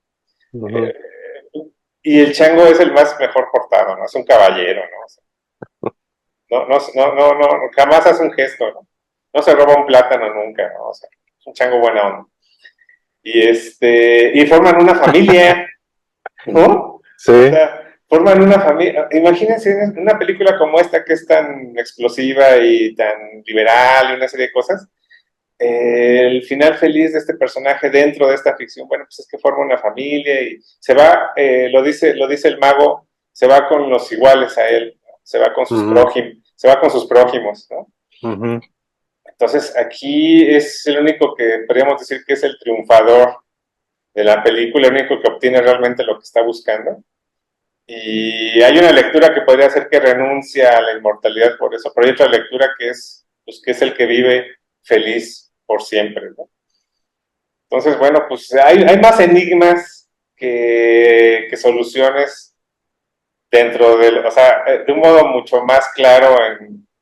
Y el chango es el más mejor portado, ¿no? Es un caballero, ¿no? O sea, no, jamás hace un gesto, ¿no? No se roba un plátano nunca, ¿no? O sea, es un chango buena onda. Y forman una familia, ¿no? Sí. O sea, forman una familia. Imagínense una película como esta que es tan explosiva y tan liberal y una serie de cosas. El final feliz de este personaje dentro de esta ficción, bueno, pues es que forma una familia y se va, lo dice el mago, se va con los iguales a él, ¿no? Se va con sus prójimos, ¿no? Entonces aquí es el único que podríamos decir que es el triunfador de la película, el único que obtiene realmente lo que está buscando. Y hay una lectura que podría ser que renuncia a la inmortalidad por eso, pero hay otra lectura que es, pues, que es el que vive feliz por siempre, ¿no? Entonces, bueno, pues hay más enigmas que soluciones dentro o sea, de un modo mucho más claro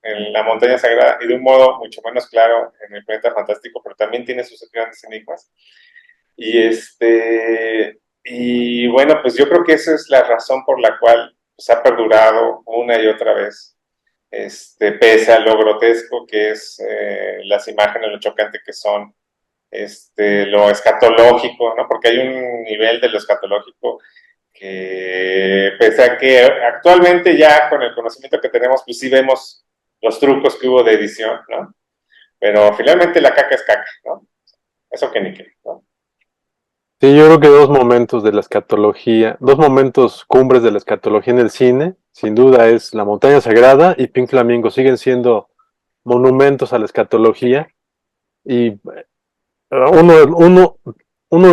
en la montaña sagrada y de un modo mucho menos claro en el planeta fantástico, pero también tiene sus grandes enigmas. Y bueno, pues yo creo que esa es la razón por la cual pues, ha perdurado una y otra vez, pese a lo grotesco que es las imágenes, lo chocante que son, lo escatológico, ¿no? Porque hay un nivel de lo escatológico que, pese a que actualmente ya con el conocimiento que tenemos, pues sí vemos los trucos que hubo de edición, ¿no? Pero finalmente la caca es caca, ¿no? Eso que ni qué, ¿no? Sí, yo creo que dos momentos de la escatología, dos momentos cumbres de la escatología en el cine, sin duda es La Montaña Sagrada y Pink Flamingo, siguen siendo monumentos a la escatología y uno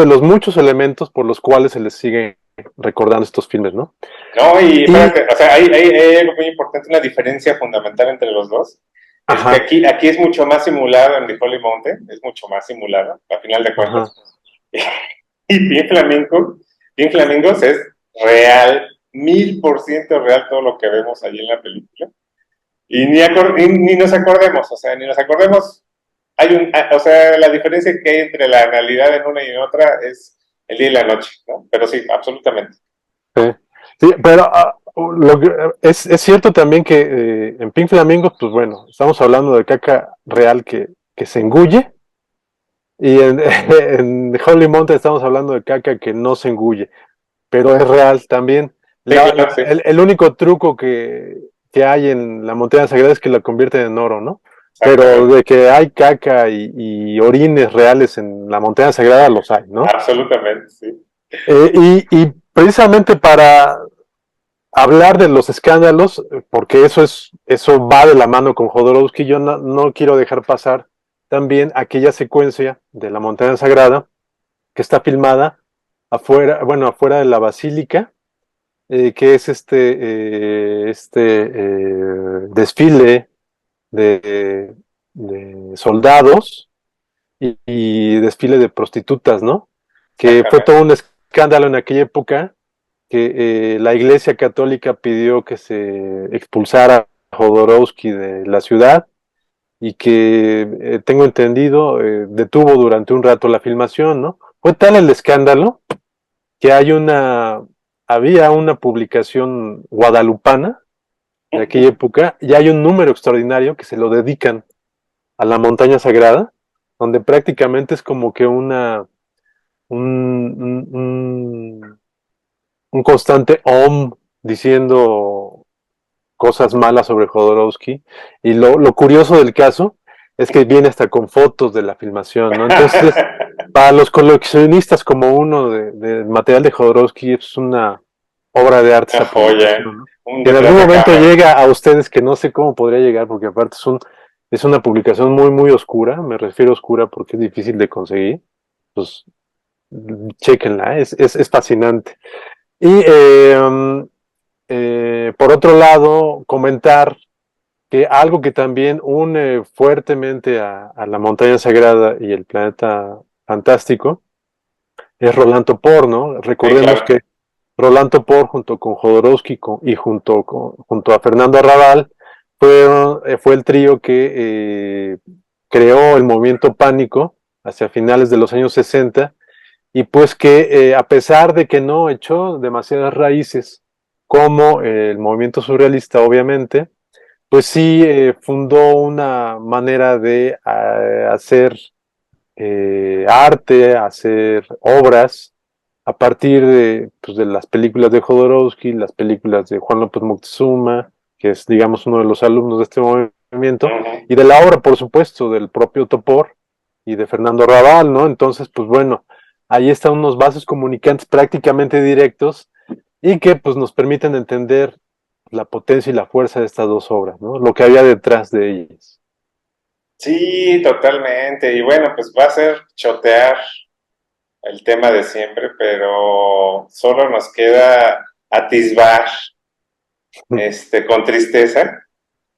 de los muchos elementos por los cuales se les sigue recordando estos filmes, ¿no? No, y espérate, o sea, hay algo muy importante, una diferencia fundamental entre los dos. Es que aquí es mucho más simulado en The Holy Mountain, es mucho más simulado, a final de cuentas. Y Bien Flamingos es real, 1000% real todo lo que vemos allí en la película. Y ni nos acordemos, o sea, ni nos acordemos. O sea, la diferencia que hay entre la realidad en una y en otra es el día y la noche, ¿no? Pero sí, absolutamente. Sí, sí, pero es cierto también que en Pink Flamingos, pues bueno, estamos hablando de caca real que se engulle, y en Holy Mountain estamos hablando de caca que no se engulle, pero es real también. Sí, claro, sí. El único truco que hay en la montaña sagrada es que la convierten en oro, ¿no? Pero Exactamente. de que hay caca y orines reales en la montaña sagrada, los hay, ¿no? Absolutamente, sí. Y precisamente para hablar de los escándalos, porque eso va de la mano con Jodorowsky, yo no quiero dejar pasar también aquella secuencia de la montaña sagrada que está filmada afuera de la basílica, que es desfile de soldados y desfile de prostitutas, ¿no? Que fue todo Exactamente. un escándalo en aquella época, que la Iglesia Católica pidió que se expulsara a Jodorowsky de la ciudad y que, tengo entendido, detuvo durante un rato la filmación, ¿no? Fue tal el escándalo que había una publicación guadalupana de aquella época y hay un número extraordinario que se lo dedican a la montaña sagrada, donde prácticamente es como que un, un, un constante diciendo cosas malas sobre Jodorowsky. Y lo curioso del caso es que viene hasta con fotos de la filmación, ¿no? Entonces, para los coleccionistas como uno de material de Jodorowsky, es una obra de arte Una esa joya, publicación, ¿no? un Que en algún detrás de momento cámara. llega a ustedes, que no sé cómo podría llegar, porque aparte es una publicación muy, muy oscura, me refiero a oscura porque es difícil de conseguir, pues chéquenla, es fascinante. Y por otro lado, comentar que algo que también une fuertemente a la montaña sagrada y el planeta fantástico es Roland Topor, ¿no? Sí, Recordemos claro. que Roland Topor, junto con Jodorowsky y junto a Fernando Arrabal, fue el trío que creó el movimiento Pánico hacia finales de los años 60 y pues que, a pesar de que no echó demasiadas raíces como el movimiento surrealista, obviamente, pues sí, fundó una manera de hacer arte, hacer obras a partir pues, de las películas de Jodorowsky, las películas de Juan López Moctezuma, que es, digamos, uno de los alumnos de este movimiento, Ujú. y de la obra, por supuesto, del propio Topor y de Fernando Raval, ¿no? Entonces, pues bueno, ahí están unos vasos comunicantes prácticamente directos y que pues nos permiten entender la potencia y la fuerza de estas dos obras, ¿no? Lo que había detrás de ellas. Sí, totalmente. Y bueno, pues va a ser chotear el tema de siempre, pero solo nos queda atisbar, con tristeza,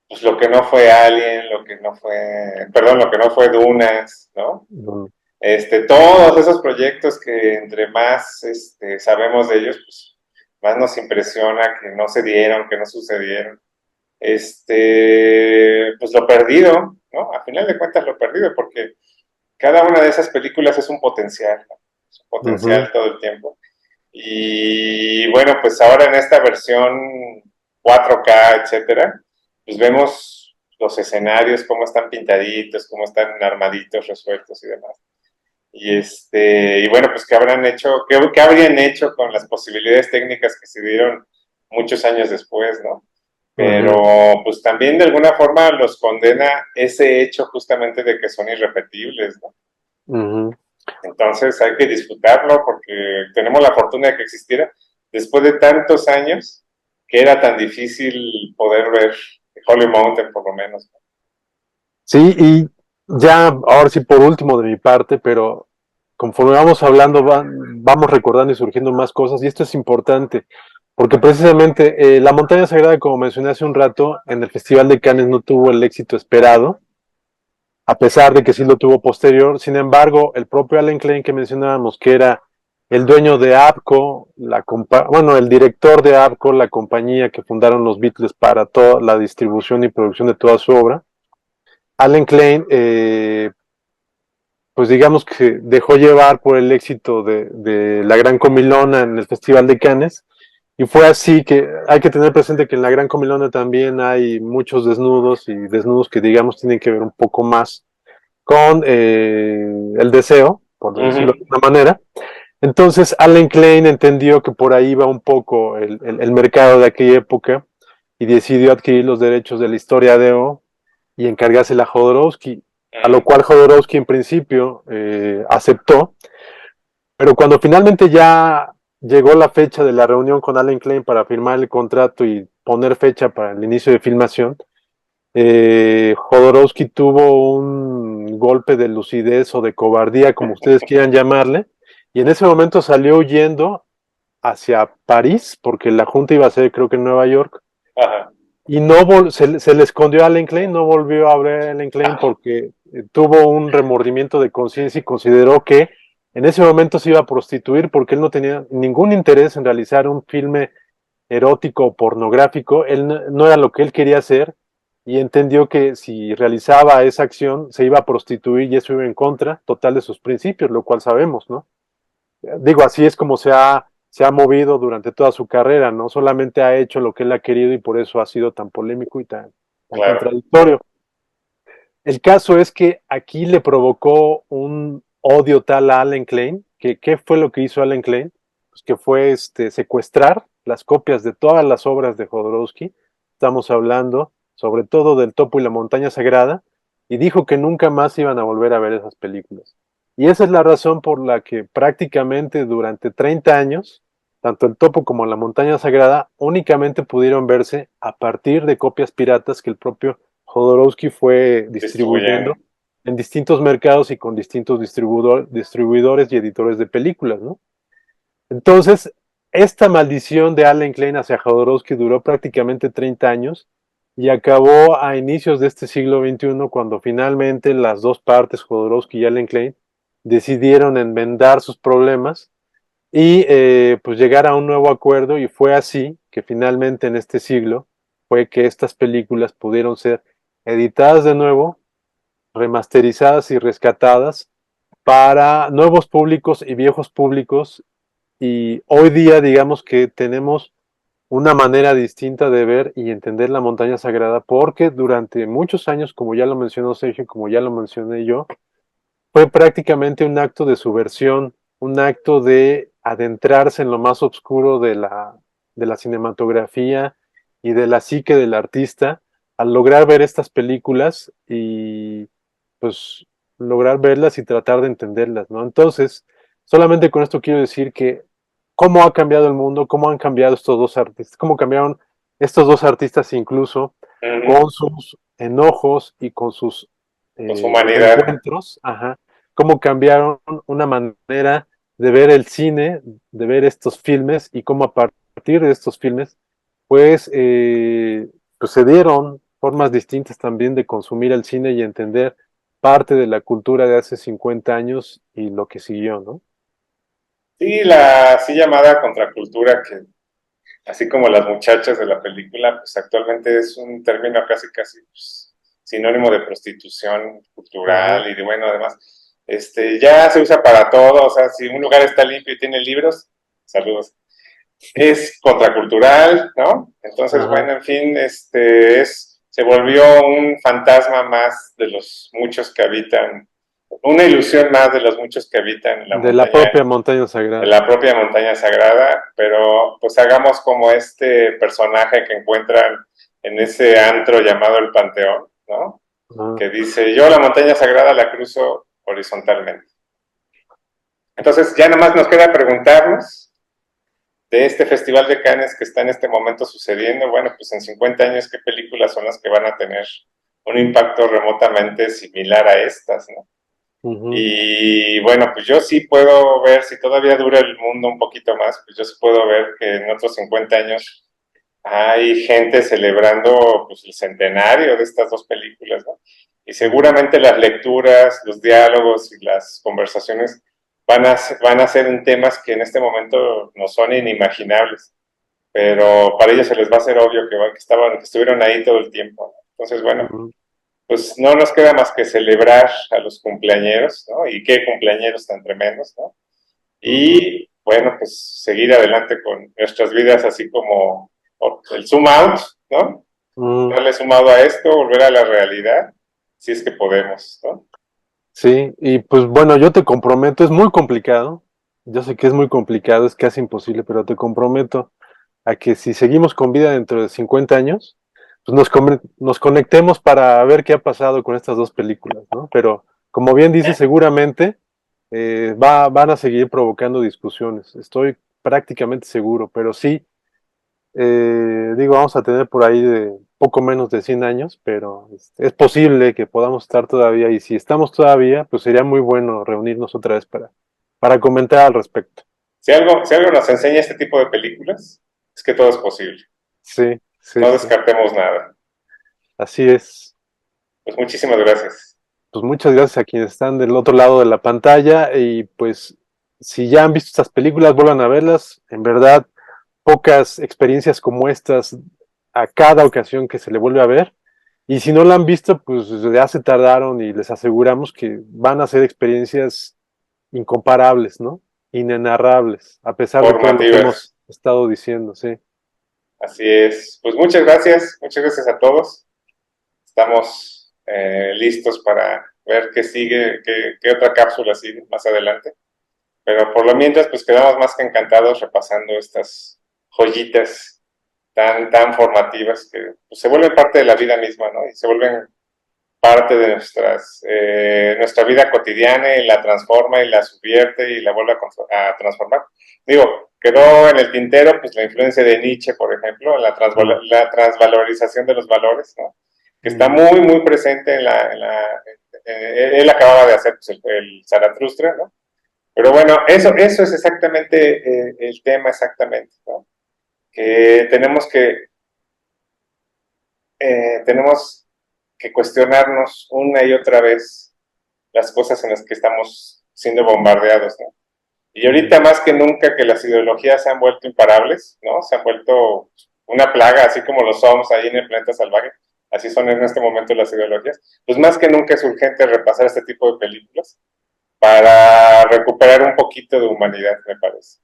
pues lo que no fue Alien, lo que no fue, perdón, lo que no fue Dunas, ¿no? Todos esos proyectos que entre más sabemos de ellos, pues más nos impresiona que no se dieron, que no sucedieron. Pues lo perdido, ¿no? A final de cuentas lo perdido, porque cada una de esas películas es un potencial, ¿no? Es un Ujú, potencial todo el tiempo. Y bueno, pues ahora en esta versión 4K, etcétera, pues vemos los escenarios, cómo están pintaditos, cómo están armaditos, resueltos y demás. Y bueno, pues qué habrán hecho, qué habrían hecho con las posibilidades técnicas que se dieron muchos años después, ¿no? Pero ujú, pues también de alguna forma los condena ese hecho justamente de que son irrepetibles, ¿no? ujú. Entonces hay que disfrutarlo porque tenemos la fortuna de que existiera después de tantos años que era tan difícil poder ver Holy Mountain por lo menos. Sí, y ya, ahora sí por último de mi parte, pero conforme vamos hablando, vamos recordando y surgiendo más cosas, y esto es importante, porque precisamente la montaña sagrada, como mencioné hace un rato, en el Festival de Cannes no tuvo el éxito esperado, a pesar de que sí lo tuvo posterior. Sin embargo, el propio Alan Klein que mencionábamos, que era el dueño de APCO, bueno, el director de APCO, la compañía que fundaron los Beatles para toda la distribución y producción de toda su obra, Alan Klein, pues digamos que dejó llevar por el éxito de La Gran Comilona en el Festival de Cannes. Y fue así que hay que tener presente que en La Gran Comilona también hay muchos desnudos y desnudos que digamos tienen que ver un poco más con el deseo, por Uh decirlo de -huh. una manera. Entonces Allen Klein entendió que por ahí iba un poco el mercado de aquella época y decidió adquirir los derechos de la historia de O y encargársela a Jodorowsky, a lo cual Jodorowsky en principio aceptó, pero cuando finalmente ya llegó la fecha de la reunión con Allen Klein para firmar el contrato y poner fecha para el inicio de filmación, Jodorowsky tuvo un golpe de lucidez o de cobardía, como ustedes quieran llamarle, y en ese momento salió huyendo hacia París, porque la junta iba a ser creo que en Nueva York, Ajá. y se le escondió a Allen Klein, no volvió a ver a Allen Klein porque tuvo un remordimiento de conciencia y consideró que en ese momento se iba a prostituir porque él no tenía ningún interés en realizar un filme erótico o pornográfico, él no era lo que él quería hacer y entendió que si realizaba esa acción se iba a prostituir y eso iba en contra total de sus principios, lo cual sabemos, ¿no? Digo, así es como se ha movido durante toda su carrera, no solamente ha hecho lo que él ha querido y por eso ha sido tan polémico y tan Claro, contradictorio. El caso es que aquí le provocó un odio tal a Allen Klein, que ¿qué fue lo que hizo Allen Klein? Pues que fue secuestrar las copias de todas las obras de Jodorowsky, estamos hablando sobre todo del Topo y la Montaña Sagrada, y dijo que nunca más iban a volver a ver esas películas. Y esa es la razón por la que prácticamente durante 30 años, tanto el Topo como la Montaña Sagrada únicamente pudieron verse a partir de copias piratas que el propio Jodorowsky fue distribuyendo distribuyendo. en distintos mercados y con distintos distribuidores y editores de películas, ¿no? Entonces, esta maldición de Allen Klein hacia Jodorowsky duró prácticamente 30 años y acabó a inicios de este siglo XXI cuando finalmente las dos partes, Jodorowsky y Allen Klein, decidieron enmendar sus problemas y pues llegar a un nuevo acuerdo y fue así que finalmente en este siglo fue que estas películas pudieron ser editadas de nuevo, remasterizadas y rescatadas para nuevos públicos y viejos públicos y hoy día digamos que tenemos una manera distinta de ver y entender la montaña sagrada porque durante muchos años, como ya lo mencionó Sergio, como ya lo mencioné yo, fue prácticamente un acto de subversión, un acto de adentrarse en lo más oscuro de la cinematografía y de la psique del artista, al lograr ver estas películas y pues lograr verlas y tratar de entenderlas, ¿no? Entonces, solamente con esto quiero decir que cómo ha cambiado el mundo, cómo han cambiado estos dos artistas, cómo cambiaron estos dos artistas incluso Ujú. con sus enojos y con sus Con su humanidad. reencuentros, ajá, cómo cambiaron una manera de ver el cine, de ver estos filmes y cómo a partir de estos filmes, pues, pues se dieron formas distintas también de consumir el cine y entender parte de la cultura de hace 50 años y lo que siguió, ¿no? Sí, la así llamada contracultura, que así como las muchachas de la película, pues actualmente es un término casi, casi pues, sinónimo de prostitución Ajá, cultural y de, bueno, además, ya se usa para todo, o sea, si un lugar está limpio y tiene libros, saludos, es contracultural, ¿no? Entonces, ajá. bueno, en fin, se volvió un fantasma más de los muchos que habitan, una ilusión más de los muchos que habitan la De la montaña, propia montaña de sagrada. la propia montaña sagrada, pero pues hagamos como este personaje que encuentran en ese antro llamado el Panteón, ¿no? Ajá. Que dice, yo la montaña sagrada la cruzo horizontalmente. Entonces ya nomás nos queda preguntarnos de este Festival de Cannes que está en este momento sucediendo, bueno, pues en 50 años, ¿qué películas son las que van a tener un impacto remotamente similar a estas, ¿no? Ujú, Y bueno, pues yo sí puedo ver, si todavía dura el mundo un poquito más, pues yo sí puedo ver que en otros 50 años hay gente celebrando pues, el centenario de estas dos películas, ¿no? Y ujú, seguramente las lecturas, los diálogos y las conversaciones van a ser en temas que en este momento no son inimaginables, pero para ellos se les va a hacer obvio que estuvieron ahí todo el tiempo, ¿no? Entonces, bueno, ujú, pues no nos queda más que celebrar a los cumpleañeros, ¿no? Y qué cumpleañeros tan tremendos, ¿no? ujú, Y bueno, pues seguir adelante con nuestras vidas así como el zoom out, ¿no? ujú. Darle sumado a esto, volver a la realidad, si es que podemos, ¿no? Sí, y pues bueno, yo te comprometo, es muy complicado, yo sé que es muy complicado, es casi imposible, pero te comprometo a que si seguimos con vida dentro de 50 años, pues nos conectemos para ver qué ha pasado con estas dos películas, ¿no? Pero como bien dices, seguramente van a seguir provocando discusiones, estoy prácticamente seguro, pero sí, digo, vamos a tener por ahí de poco menos de 100 años, pero es posible que podamos estar todavía y si estamos todavía, pues sería muy bueno reunirnos otra vez para comentar al respecto. Si algo nos enseña este tipo de películas, es que todo es posible. Sí. Sí, no sí. descartemos nada. Así es. Pues muchísimas gracias. Pues muchas gracias a quienes están del otro lado de la pantalla y pues si ya han visto estas películas, vuelvan a verlas. En verdad, pocas experiencias como estas a cada ocasión que se le vuelve a ver. Y si no la han visto, pues ya se tardaron y les aseguramos que van a ser experiencias incomparables, ¿no? Inenarrables, a pesar de todo lo que hemos Formativas. estado diciendo, sí. Así es. Pues muchas gracias a todos. Estamos listos para ver qué sigue, qué otra cápsula sigue más adelante. Pero por lo mientras, pues quedamos más que encantados repasando estas joyitas tan formativas que pues, se vuelven parte de la vida misma, ¿no? Y se vuelven parte de nuestra vida cotidiana y la transforma y la subvierte y la vuelve a transformar. Digo, quedó en el tintero pues la influencia de Nietzsche, por ejemplo, la transvalorización de los valores, ¿no? Que está muy presente él acababa de hacer pues, el Zaratustra, ¿no? Pero bueno, eso es exactamente el tema exactamente, ¿no? Que tenemos que cuestionarnos una y otra vez las cosas en las que estamos siendo bombardeados, ¿no? Y ahorita más que nunca que las ideologías se han vuelto imparables, ¿no? Se han vuelto una plaga, así como los somos ahí en el planeta salvaje, así son en este momento las ideologías, pues más que nunca es urgente repasar este tipo de películas para recuperar un poquito de humanidad, me parece.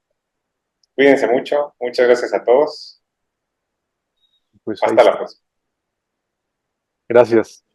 Cuídense mucho, muchas gracias a todos, Pues ahí hasta la está. próxima. Gracias.